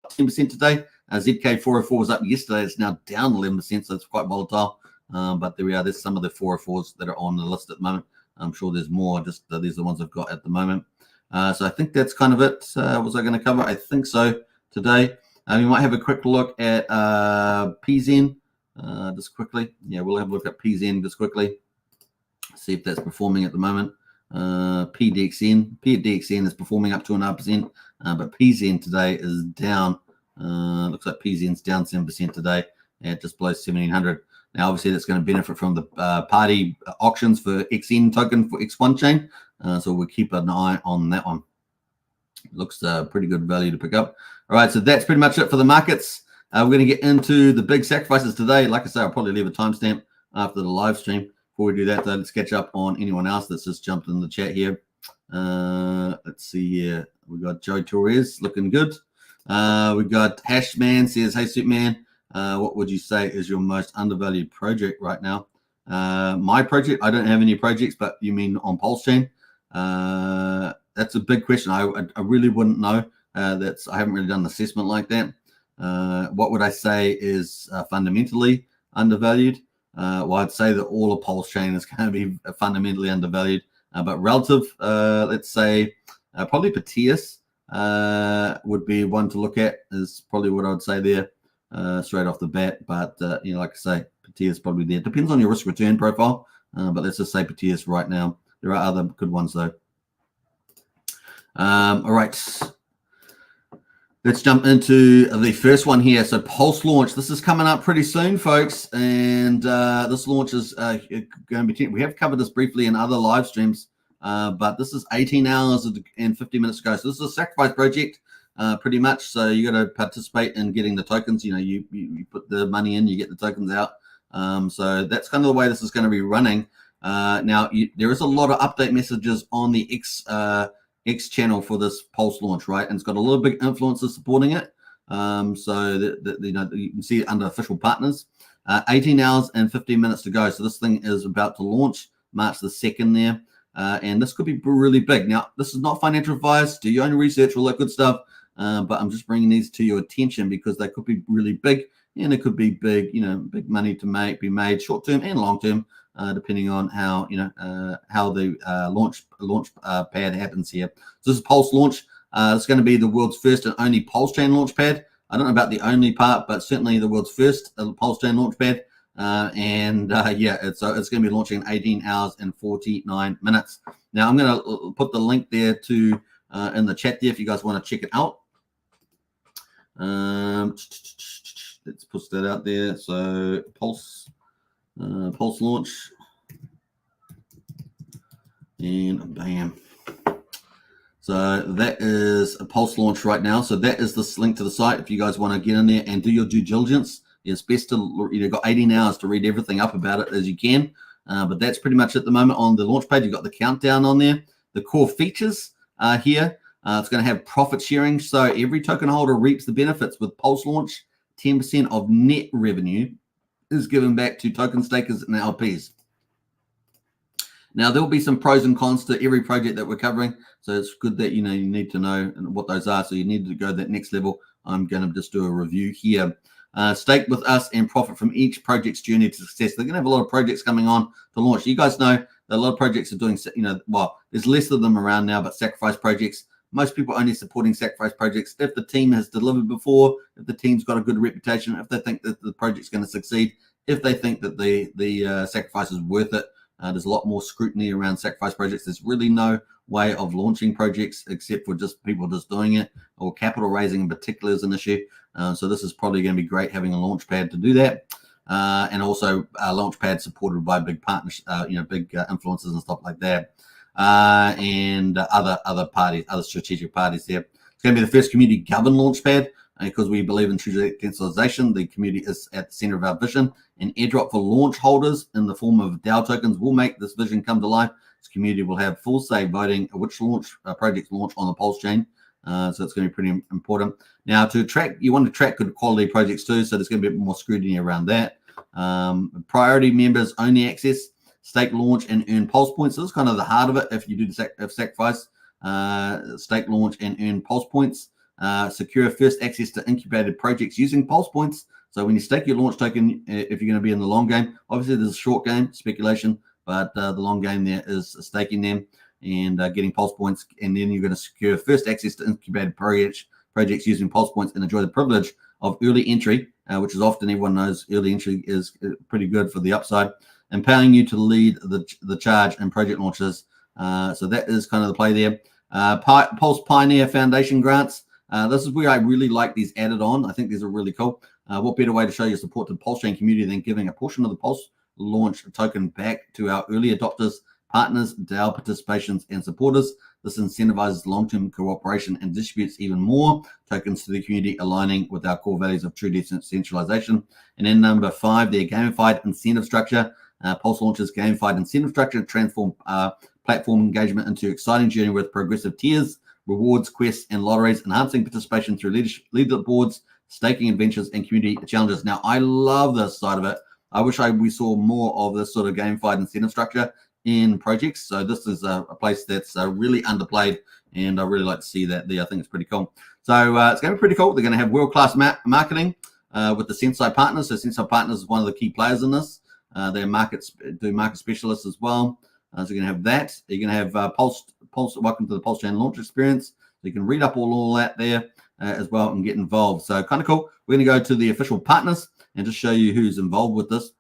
10% today. ZK 404 was up yesterday. It's now down 11%, so it's quite volatile. But there we are. There's some of the 404s that are on the list at the moment. I'm sure there's more. Just these are the ones I've got at the moment. So I think that's kind of it. Was I going to cover? I think so today. We might have a quick look at PZen just quickly. Yeah, we'll have a look at PZen just quickly. See if that's performing at the moment. PDXN is performing up 2.5%, but PZen today is down. Looks like PZen's down 7% today at just below 1,700. Now, obviously, that's going to benefit from the party auctions for XN token for X1 chain. So we'll keep an eye on that one. Looks pretty good value to pick up. All right, so that's pretty much it for the markets. We're going to get into the big sacrifices today. Like I say, I'll probably leave a timestamp after the live stream. Before we do that, though, let's catch up on anyone else that's just jumped in the chat here. Let's see here. We got Joe Torres looking good. We got Hashman says, "Hey, Superman, what would you say is your most undervalued project right now?" My project, I don't have any projects, but you mean on Pulsechain? That's a big question. I really wouldn't know. I haven't really done an assessment like that. What would I say is fundamentally undervalued? Well, I'd say that all of Pulsechain is going to be fundamentally undervalued, but relative, let's say probably PDay would be one to look at, is probably what I would say there. straight off the bat. But like I say, PDay is probably there. Depends on your risk return profile. But let's just say PDay right now. There are other good ones though. All right. Let's jump into the first one here. So Pulse launch. This is coming up pretty soon, folks. And this launch is going to be. We have covered this briefly in other live streams, but this is 18 hours and 50 minutes ago. So this is a sacrifice project, pretty much. So you got to participate in getting the tokens. You put the money in, you get the tokens out. So that's kind of the way this is going to be running. Now there is a lot of update messages on the X channel for this Pulse launch, right? And it's got a lot of big influencers supporting it. So you can see it under official partners. 18 hours and 15 minutes to go. So this thing is about to launch March the 2nd there. And this could be really big. Now, this is not financial advice. Do your own research, all that good stuff. But I'm just bringing these to your attention because they could be really big. And it could be big, big money to be made short term and long term. Depending on how the launch pad happens here. So this is Pulse launch. It's going to be the world's first and only Pulsechain launch pad. I don't know about the only part, but certainly the world's first Pulsechain launch pad. It's going to be launching in 18 hours and 49 minutes. Now I'm going to put the link there to in the chat there if you guys want to check it out. Let's push that out there. So Pulse launch, and bam. So that is a Pulse launch right now. So that is this link to the site. If you guys want to get in there and do your due diligence, it's best to got 18 hours to read everything up about it as you can. But that's pretty much at the moment on the launch page. You've got the countdown on there. The core features here. It's going to have profit sharing. So every token holder reaps the benefits with Pulse launch. 10% of net revenue is given back to token stakers and LPs. Now, there will be some pros and cons to every project that we're covering. So it's good that, you need to know what those are. So you need to go that next level. I'm going to just do a review here. Stake with us and profit from each project's journey to success. They're going to have a lot of projects coming on to launch. You guys know that a lot of projects are doing, there's less of them around now, but sacrifice projects. Most people are only supporting sacrifice projects if the team has delivered before, if the team's got a good reputation, if they think that the project's going to succeed, if they think that the sacrifice is worth it. There's a lot more scrutiny around sacrifice projects. There's really no way of launching projects except for just people just doing it, or capital raising in particular is an issue. So this is probably going to be great having a launch pad to do that. And also a launch pad supported by big partners, big influencers and stuff like that. And other parties, other strategic parties there. It's going to be the first community governed launch pad because we believe in true decentralization. The community is at the center of our vision. An airdrop for launch holders in the form of DAO tokens will make this vision come to life. This community will have full say voting which projects launch on the Pulse chain. So it's going to be pretty important. Now, you want to track good quality projects too. So there's going to be more scrutiny around that. Priority members only access. Stake, launch, and earn Pulse points. So this is kind of the heart of it. If you do the sacrifice, stake, launch, and earn Pulse points. Secure first access to incubated projects using Pulse points. So when you stake your launch token, if you're going to be in the long game, obviously there's a short game, speculation, but the long game there is staking them and getting Pulse points. And then you're going to secure first access to incubated projects using Pulse points and enjoy the privilege of early entry, which is often, everyone knows early entry is pretty good for the upside. Empowering you to lead the charge in project launches. So that is kind of the play there. Pulse Pioneer Foundation grants. This is where I really like these added on. I think these are really cool. What better way to show your support to the Pulsechain community than giving a portion of the Pulse launch token back to our early adopters, partners, DAO participations, and supporters. This incentivizes long-term cooperation and distributes even more tokens to the community, aligning with our core values of true decentralization. And then number 5, their gamified incentive structure. Pulse launches gamified incentive structure transform platform engagement into exciting journey with progressive tiers, rewards, quests, and lotteries, enhancing participation through leaderboards, staking adventures, and community challenges. Now, I love this side of it. I wish we saw more of this sort of gamified incentive structure in projects. So this is a place that's really underplayed, and I really like to see that there. I think it's pretty cool. So it's going to be pretty cool. They're going to have world-class marketing with the Sensei partners. So Sensei partners is one of the key players in this. They do market specialists as well. So you're going to have that. You're going to have Pulse. Welcome to the Pulsechain launch experience. you can read up all that there as well and get involved. So kind of cool. We're going to go to the official partners and just show you who's involved with this.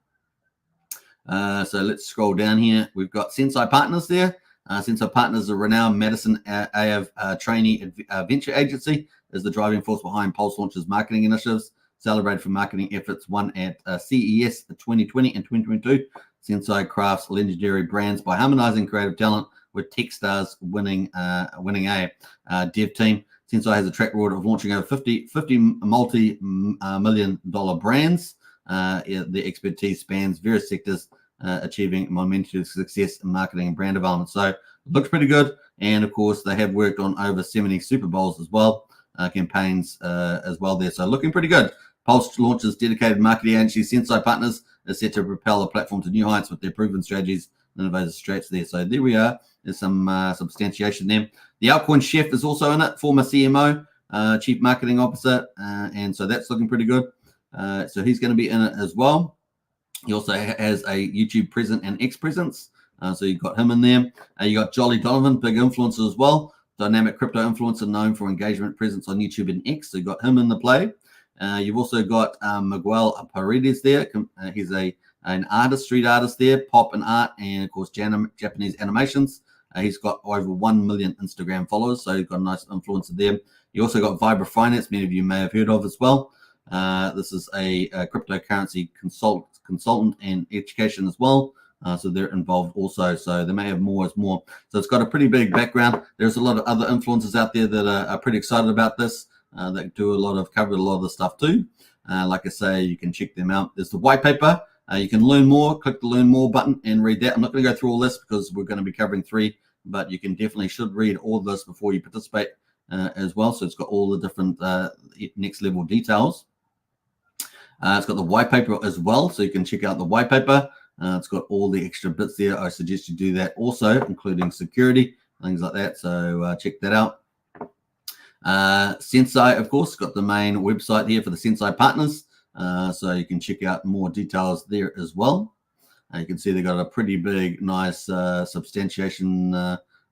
So let's scroll down here. We've got Sensei Partners there. Sensei Partners is a renowned Madison AV trainee venture agency, is the driving force behind Pulse Launch's marketing initiatives, celebrated for marketing efforts won at CES 2020 and 2022. Sensei crafts legendary brands by harmonizing creative talent with tech stars winning a dev team. Sensei has a track record of launching over 50 multi-million dollar brands. The expertise spans various sectors, achieving momentous success in marketing and brand development. So it looks pretty good. And of course, they have worked on over 70 Super Bowls as well, campaigns as well there. So looking pretty good. Pulse Launch's dedicated marketing agency, Sensei Partners, is set to propel the platform to new heights with their proven strategies and innovative strategies there. So there we are. There's some substantiation there. The Altcoin Chef is also in it, former CMO, Chief Marketing Officer, and so that's looking pretty good. So he's going to be in it as well. He also has a YouTube presence and X presence. So you've got him in there. You got Jolly Donovan, big influencer as well. Dynamic crypto influencer known for engagement presence on YouTube and X. So you've got him in the play. You've also got Miguel Paredes there. He's an artist, street artist there, pop and art, and of course Japanese animations. He's got over 1 million Instagram followers, so he's got a nice influencer there. You also got Vibra Finance, many of you may have heard of as well. This is a cryptocurrency consultant and education as well. So they're involved also. So they may have more as more. So it's got a pretty big background. There's a lot of other influencers out there that are pretty excited about this. That do cover a lot of the stuff too. Like I say, you can check them out. There's the white paper. You can learn more. Click the learn more button and read that. I'm not going to go through all this because we're going to be covering 3, but you can definitely should read all of this before you participate as well. So it's got all the different next level details. It's got the white paper as well, so you can check out the white paper. It's got all the extra bits there. I suggest you do that also, including security, things like that. So check that out. Sensei, of course, got the main website here for the Sensei Partners. So you can check out more details there as well. You can see they got a pretty big, nice substantiation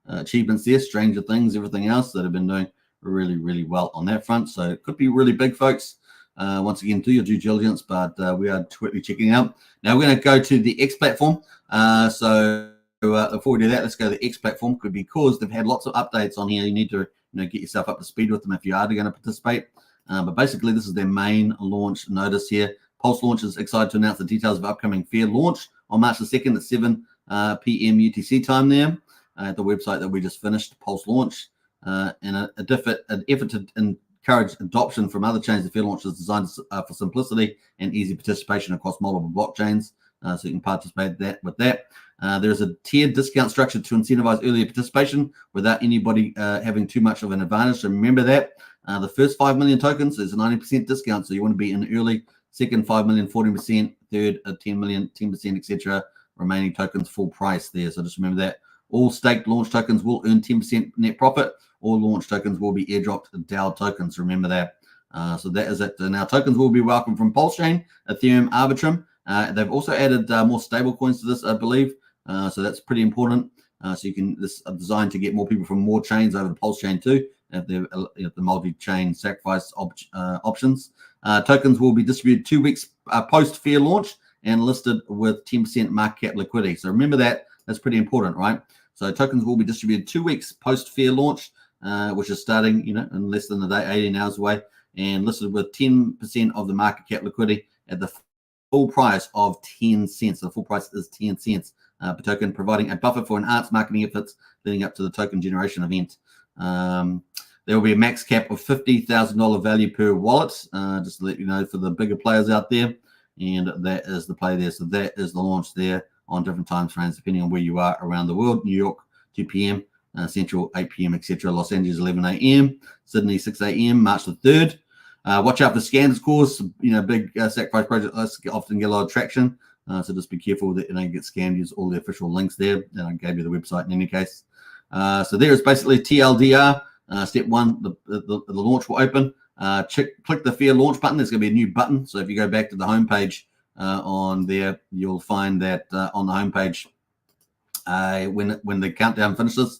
achievements there, Stranger Things, everything else that have been doing really, really well on that front. So it could be really big, folks. Once again, do your due diligence, but we are quickly checking out. Now we're going to go to the X platform. So before we do that, let's go to the X platform, because they've had lots of updates on here. You need to get yourself up to speed with them if you are going to participate. But basically, this is their main launch notice here. Pulse Launch is excited to announce the details of upcoming fair launch on March the 2nd at 7 p.m. UTC time there at the website that we just finished, Pulse Launch. And an effort to encourage adoption from other chains, the fair launch is designed for simplicity and easy participation across multiple blockchains. So you can participate with that. There's a tiered discount structure to incentivize earlier participation without anybody having too much of an advantage. So remember that. The first 5 million tokens is a 90% discount. So you want to be in early. Second, 5 million, 14%. Third, 10 million, 10%, etc. Remaining tokens, full price there. So just remember that. All staked launch tokens will earn 10% net profit. All launch tokens will be airdropped DAO tokens. Remember that. So that is it. Now, tokens will be welcome from Pulsechain, Ethereum, Arbitrum. They've also added more stable coins to this, I believe. So that's pretty important. So you can, this is designed to get more people from more chains over to Pulsechain too. The multi-chain sacrifice options. Tokens will be distributed 2 weeks post fair launch and listed with 10% market cap liquidity. So remember that. That's pretty important, right? So tokens will be distributed 2 weeks post fair launch, which is starting, in less than a day, 18 hours away, and listed with 10% of the market cap liquidity at the full price of 10 cents. The full price is 10 cents per token, providing a buffer for enhanced marketing efforts leading up to the token generation event. There will be a max cap of $50,000 value per wallet, just to let you know, for the bigger players out there. And that is the play there. So that is the launch there on different time frames, depending on where you are around the world. New York, 2 p.m., Central, 8 p.m., etc. Los Angeles, 11 a.m., Sydney, 6 a.m., March the 3rd. Watch out for scams, of course. Big sacrifice projects often get a lot of traction. So just be careful that you don't get scammed. Use all the official links there. And I gave you the website in any case. So there is basically TLDR. Step 1, the launch will open. Click the fair launch button. There's going to be a new button. So if you go back to the homepage on there, you'll find that on the homepage, when the countdown finishes,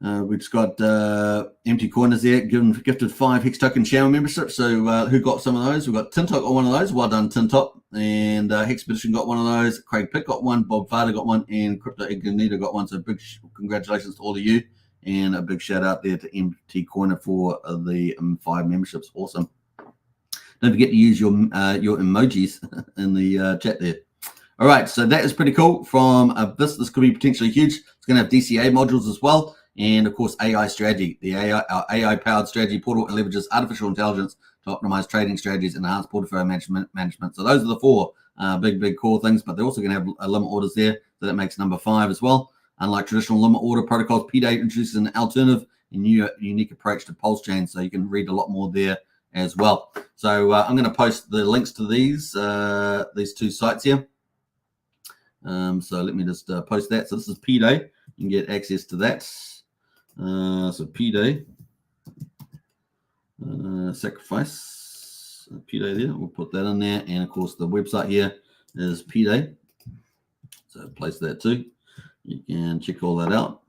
We've just got empty corners there, gifted 5 Hex Token channel memberships. So who got some of those? We've got Tintop got one of those. Well done, Tintop. And Hexpedition got one of those. Craig Pitt got one. Bob Farter got one. And Crypto Incognito got one. So big congratulations to all of you. And a big shout out there to Empty Corner for the 5 memberships. Awesome. Don't forget to use your emojis in the chat there. All right, so that is pretty cool. From this could be potentially huge. It's going to have DCA modules as well. And of course, AI strategy. The AI-powered strategy portal leverages artificial intelligence to optimize trading strategies and enhance portfolio management. So those are the 4 big core things, but they're also going to have limit orders there. So that makes number 5 as well. Unlike traditional limit order protocols, PDay introduces an alternative and unique approach to Pulsechain. So you can read a lot more there as well. So I'm going to post the links to these 2 sites here. So let me just post that. So this is PDay. You can get access to that. So PDay Sacrifice, PDay there. We'll put that in there. And of course, the website here is PDay. So place that too. You can check all that out.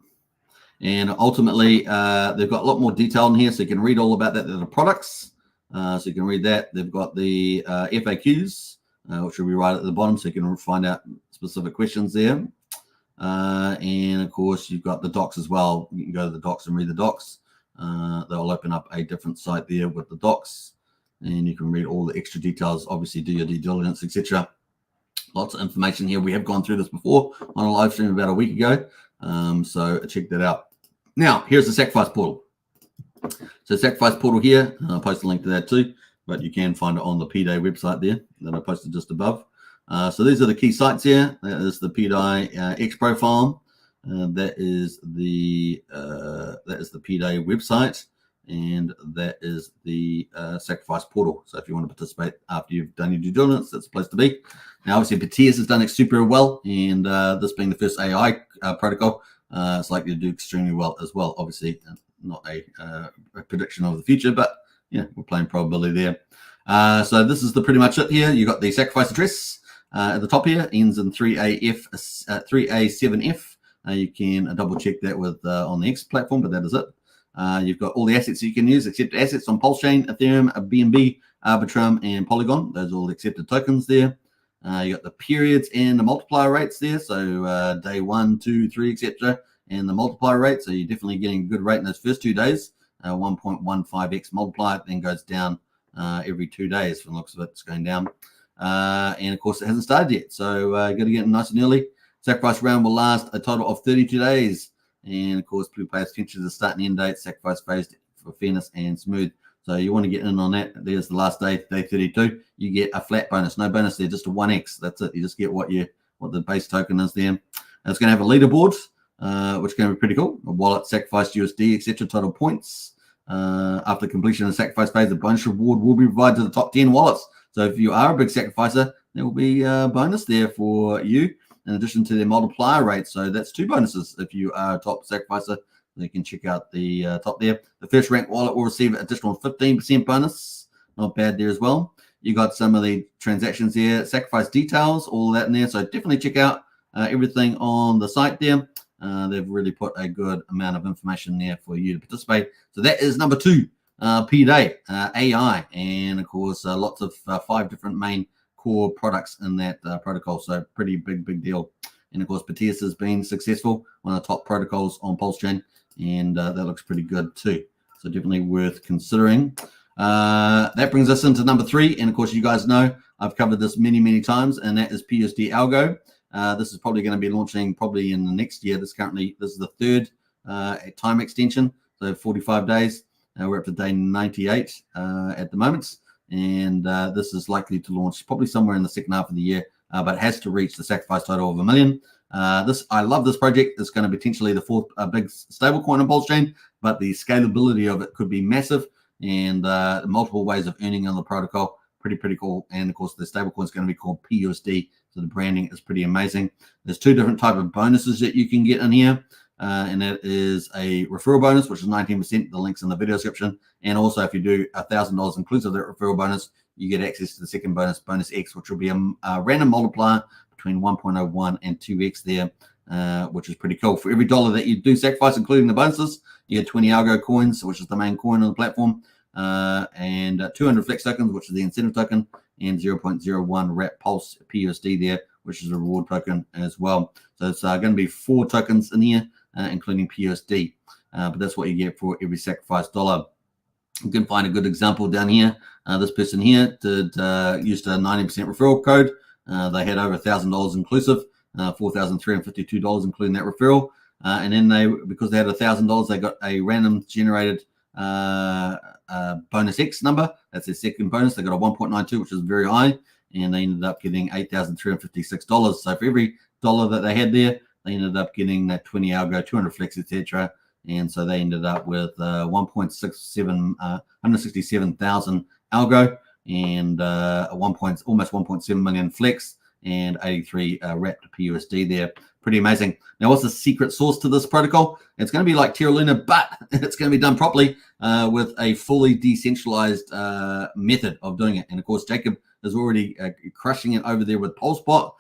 And ultimately, they've got a lot more detail in here, so you can read all about that. They're the products, so you can read that. They've got the FAQs, which will be right at the bottom, so you can find out specific questions there. And of course, you've got the docs as well. You can go to the docs and read the docs. They'll open up a different site there with the docs, and you can read all the extra details. Obviously, do your due diligence, etc. Lots of information here. We have gone through this before on a live stream about a week ago, so check that out. Now, here's the Sacrifice portal. So Sacrifice portal here, I'll post a link to that too, but you can find it on the PDay website there that I posted just above. So these are the key sites here. That is the PDay X profile. That is the PDay website, and that is the Sacrifice portal. So if you want to participate after you've done your due diligence, that's the place to be. Now, obviously, PDay has done it super well, and this being the first AI protocol, it's likely to do extremely well as well. Obviously, not a prediction of the future, but yeah, we're playing probability there. So this is pretty much it here. You got the Sacrifice address at the top here, ends in 3A7F. You can double check that with on the X platform, but that is it. You've got all the assets you can use, except assets on Pulsechain, Ethereum, BNB, Arbitrum, and Polygon. Those are all accepted tokens there. You got the periods and the multiplier rates there. So day 1, 2, 3, etc. And the multiplier rate. So you're definitely getting a good rate in those first 2 days. 1.15x multiplier, then goes down every 2 days. From the looks of it, it's going down. And of course, it hasn't started yet. So you got to get it nice and early. Sacrifice round will last a total of 32 days. And of course, please pay attention to the start and end date. Sacrifice phase for fairness and smooth. So you want to get in on that. There's the last day, day 32. You get a flat bonus. No bonus there, just a 1x. That's it. You just get what the base token is there. And it's going to have a leaderboard, which is going to be pretty cool. A wallet, sacrifice, USD, etc. Total points. After completion of the sacrifice phase, the bonus reward will be provided to the top 10 wallets. So if you are a big sacrificer, there will be a bonus there for you, in addition to their multiplier rate. So that's 2 bonuses if you are a top sacrificer. You can check out the top there. The first rank wallet will receive an additional 15% bonus. Not bad there as well. You got some of the transactions there, sacrifice details, all that in there. So definitely check out everything on the site there. They've really put a good amount of information there for you to participate. So that is number 2, PDay, AI, and of course lots of 5 different main core products in that protocol. So pretty big deal. And of course, PDay has been successful, one of the top protocols on Pulsechain, and that looks pretty good too. So definitely worth considering. That brings us into number 3. And of course, you guys know I've covered this many times, and that is PUSD Algo. This is probably going to be launching probably in the next year. This is the 3rd time extension, so 45 days. We're up to day 98 at the moment, and this is likely to launch probably somewhere in the second half of the year, but it has to reach the sacrifice total of 1 million. I love this project. It's going to be potentially the 4th big stablecoin on Pulsechain, but the scalability of it could be massive, and multiple ways of earning on the protocol. Pretty cool. And of course, the stablecoin is going to be called PUSD, so the branding is pretty amazing. There's 2 different type of bonuses that you can get in here, and that is a referral bonus, which is 19%. The link's in the video description. And also, if you do $1,000 inclusive of that referral bonus, you get access to the second bonus, bonus X, which will be a random multiplier between 1.01 and 2x there. which is pretty cool. For every dollar that you do sacrifice, including the bonuses, you get 20 algo coins, which is the main coin on the platform, and 200 flex tokens, which is the incentive token, and 0.01 wrap pulse PUSD there, which is a reward token as well. So it's going to be 4 tokens in here, including PUSD. But that's what you get for every sacrificed dollar. You can find a good example down here. This person here used a 90% referral code. They had over $1,000 inclusive, $4,352 including that referral. And then because they had $1,000, they got a random generated bonus X number. That's their second bonus. They got a 1.92, which is very high, and they ended up getting $8,356. So for every dollar that they had there, they ended up getting that 20 algo, 200 flex, etc. And so they ended up with 167,000 algo and almost 1.7 million flex and 83 wrapped PUSD there. Pretty amazing. Now, what's the secret sauce to this protocol? It's going to be like Terra Luna, but it's going to be done properly with a fully decentralized method of doing it. And of course, Jacob is already crushing it over there with Pulsebot,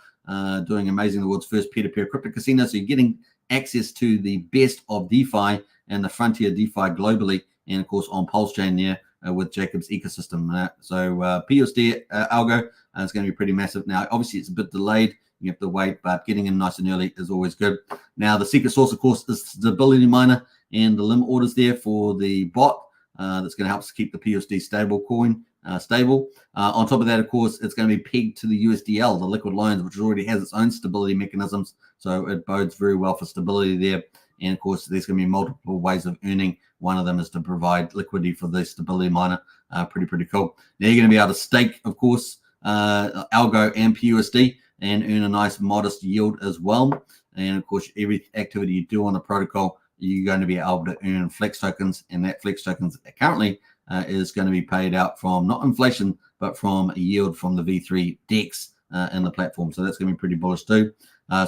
doing amazing, the world's first peer-to-peer crypto casino. So you're getting access to the best of DeFi and the frontier DeFi globally, and of course on Pulsechain there with Jacob's ecosystem. So PUSD algo is going to be pretty massive. Now, obviously, it's a bit delayed. You have to wait, but getting in nice and early is always good. Now, the secret sauce, of course, is stability miner and the limit orders there for the bot. That's going to help us keep the PUSD stable coin stable. On top of that, of course, it's going to be pegged to the USDL, the liquid loans, which already has its own stability mechanisms. So it bodes very well for stability there. And of course, there's going to be multiple ways of earning. One of them is to provide liquidity for the stability miner. Pretty cool. Now you're going to be able to stake, of course, algo and PUSD and earn a nice modest yield as well. And of course, every activity you do on the protocol, you're going to be able to earn flex tokens, and that flex tokens currently is going to be paid out from not inflation, but from a yield from the V3 DEX in the platform. So that's going to be pretty bullish too.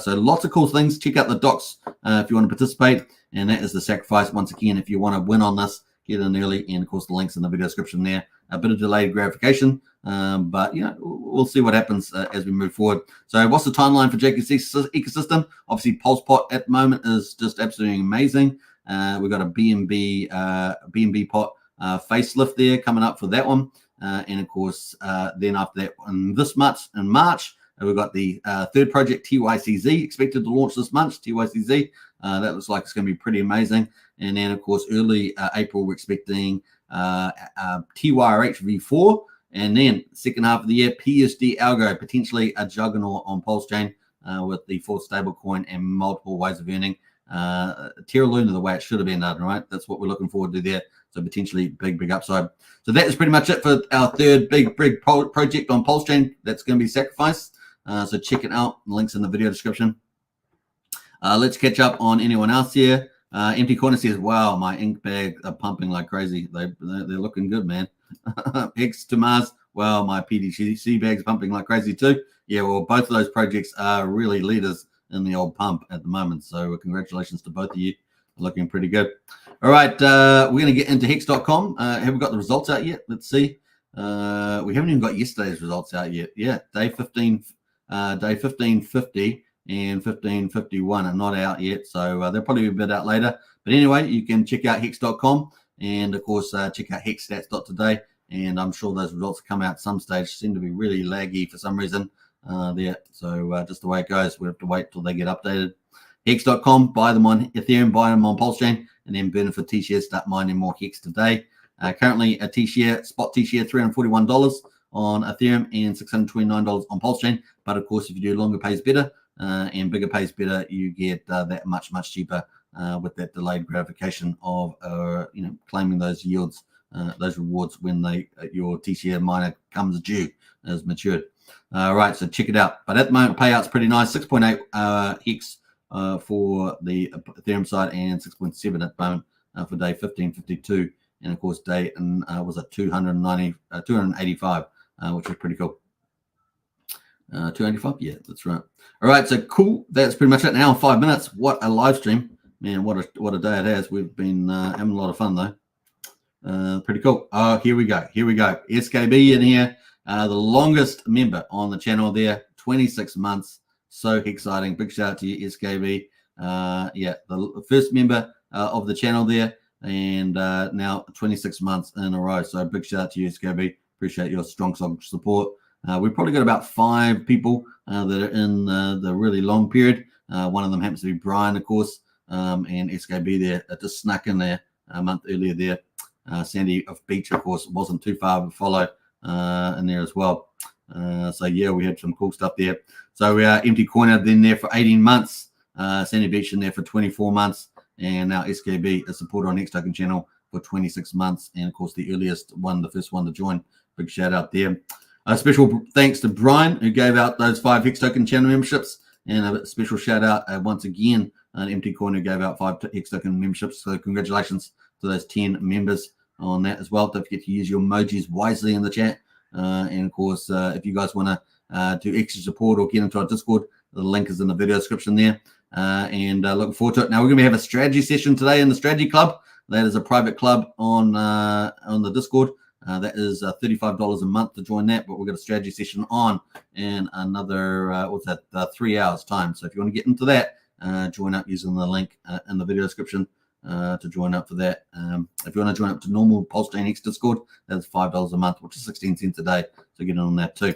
So lots of cool things. Check out the docs if you want to participate. And that is the sacrifice. Once again, if you want to win on this, get in early. And of course, the links in the video description there. A bit of delayed gratification, but we'll see what happens as we move forward. So what's the timeline for Jacob's ecosystem? Obviously, Pulsepot at the moment is just absolutely amazing. We've got a BNB pot facelift there coming up for that one. And of course, then after that, in March, we've got the third project, TYCZ, expected to launch this month. TYCZ, that looks like it's going to be pretty amazing. And then, of course, early April, we're expecting TYRH V4. And then second half of the year, PUSD Algo, potentially a juggernaut on Pulsechain with the full stablecoin and multiple ways of earning. Terra Luna the way it should have been done, right? That's what we're looking forward to there. So potentially big upside. So that is pretty much it for our third big project on Pulsechain that's going to be sacrificed. So check it out. Links in the video description. Let's catch up on anyone else here. Empty Corner says, wow, my ink bags are pumping like crazy. They're looking good, man. Hex to Mars, well, my PDC bag's pumping like crazy too. Yeah, well, both of those projects are really leaders in the old pump at the moment. So congratulations to both of you. Looking pretty good. All right, we're going to get into hex.com. Have we got the results out yet? Let's see. We haven't even got yesterday's results out yet. Yeah, day 1550 and 1551 are not out yet. So they'll probably be a bit out later. But anyway, you can check out hex.com and, of course, check out hexstats.today. And I'm sure those results come out at some stage. Seem to be really laggy for some reason there. So just the way it goes, we have to wait till they get updated. Hex.com, buy them on Ethereum, buy them on Pulsechain, and then burn it for T-shares, start mining more Hex today. Currently, a T-share, spot T-share, $341 on Ethereum and $629 on Pulsechain. But of course, if you do longer pays better and bigger pays better, you get that much cheaper with that delayed gratification of claiming those yields, those rewards when your T-share miner comes due as matured. All right, so check it out. But at the moment, payout's pretty nice, 6.8 Hex for the Ethereum side and 6.7 at the moment for day 1552. And of course, day was at 285, which is pretty cool. 285, yeah, that's right. All right, so cool. That's pretty much it. Now in 5 minutes. What a live stream, man! What a day it has. We've been having a lot of fun though. Pretty cool. Oh, here we go. SKB in here, the longest member on the channel there, 26 months. So exciting. Big shout out to you, SKB. Yeah, the first member of the channel there, and now 26 months in a row. So big shout out to you, SKB. Appreciate your strong support. We've probably got about 5 people that are in the really long period. One of them happens to be Brian, of course, and SKB there. Just snuck in there a month earlier there. Sandy of Beach, of course, wasn't too far of a follow in there as well. So yeah, we had some cool stuff there. So we are Empty Corner then there for 18 months. Sandy Beach in there for 24 months. And now SKB is supported on Hex Token channel for 26 months. And of course, the earliest one, the first one to join. Big shout out there. A special thanks to Brian, who gave out those 5 Hex Token channel memberships. And a special shout out once again, an Empty Corner who gave out 5 Hex Token memberships. So congratulations to those 10 members on that as well. Don't forget to use your emojis wisely in the chat. And of course, if you guys want to do extra support or get into our Discord, the link is in the video description there. And looking forward to it. Now we're going to have a strategy session today in the Strategy Club. That is a private club on the Discord. That is $35 a month to join that. But we've got a strategy session on in another 3 hours time. So if you want to get into that, join up using the link in the video description. To join up for that. If you want to join up to normal Pulsechain X Discord, that's $5 a month, which is 16 cents a day. So get in on that too.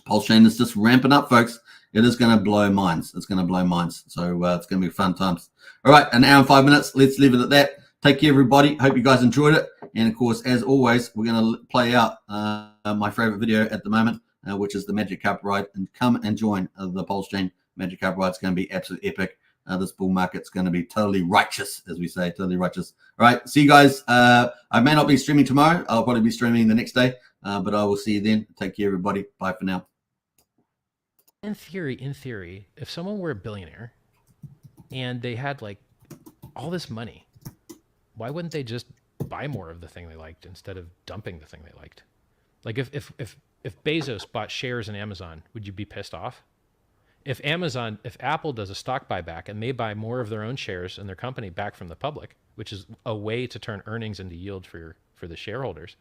Pulsechain is just ramping up, folks. It is going to blow minds. It's going to blow minds. So it's going to be fun times. All right, an hour and 5 minutes. Let's leave it at that. Take care, everybody. Hope you guys enjoyed it. And of course, as always, we're going to play out my favorite video at the moment, which is the Magic Carpet Ride. And come and join the Pulsechain Magic Carpet Ride. It's going to be absolutely epic. This bull market's going to be totally righteous, as we say, totally righteous. All right, see you guys. I may not be streaming tomorrow. I'll probably be streaming the next day, but I will see you then. Take care, everybody. Bye for now. In theory, if someone were a billionaire and they had like all this money, why wouldn't they just buy more of the thing they liked instead of dumping the thing they liked? Like if Bezos bought shares in Amazon, would you be pissed off? If Apple does a stock buyback and they buy more of their own shares in their company back from the public, which is a way to turn earnings into yield for the shareholders,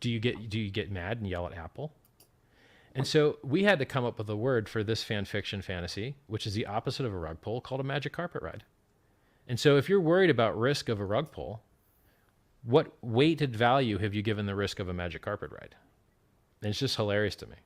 do you get mad and yell at Apple? And so we had to come up with a word for this fan fiction fantasy, which is the opposite of a rug pull, called a magic carpet ride. And so if you're worried about risk of a rug pull, what weighted value have you given the risk of a magic carpet ride? And it's just hilarious to me.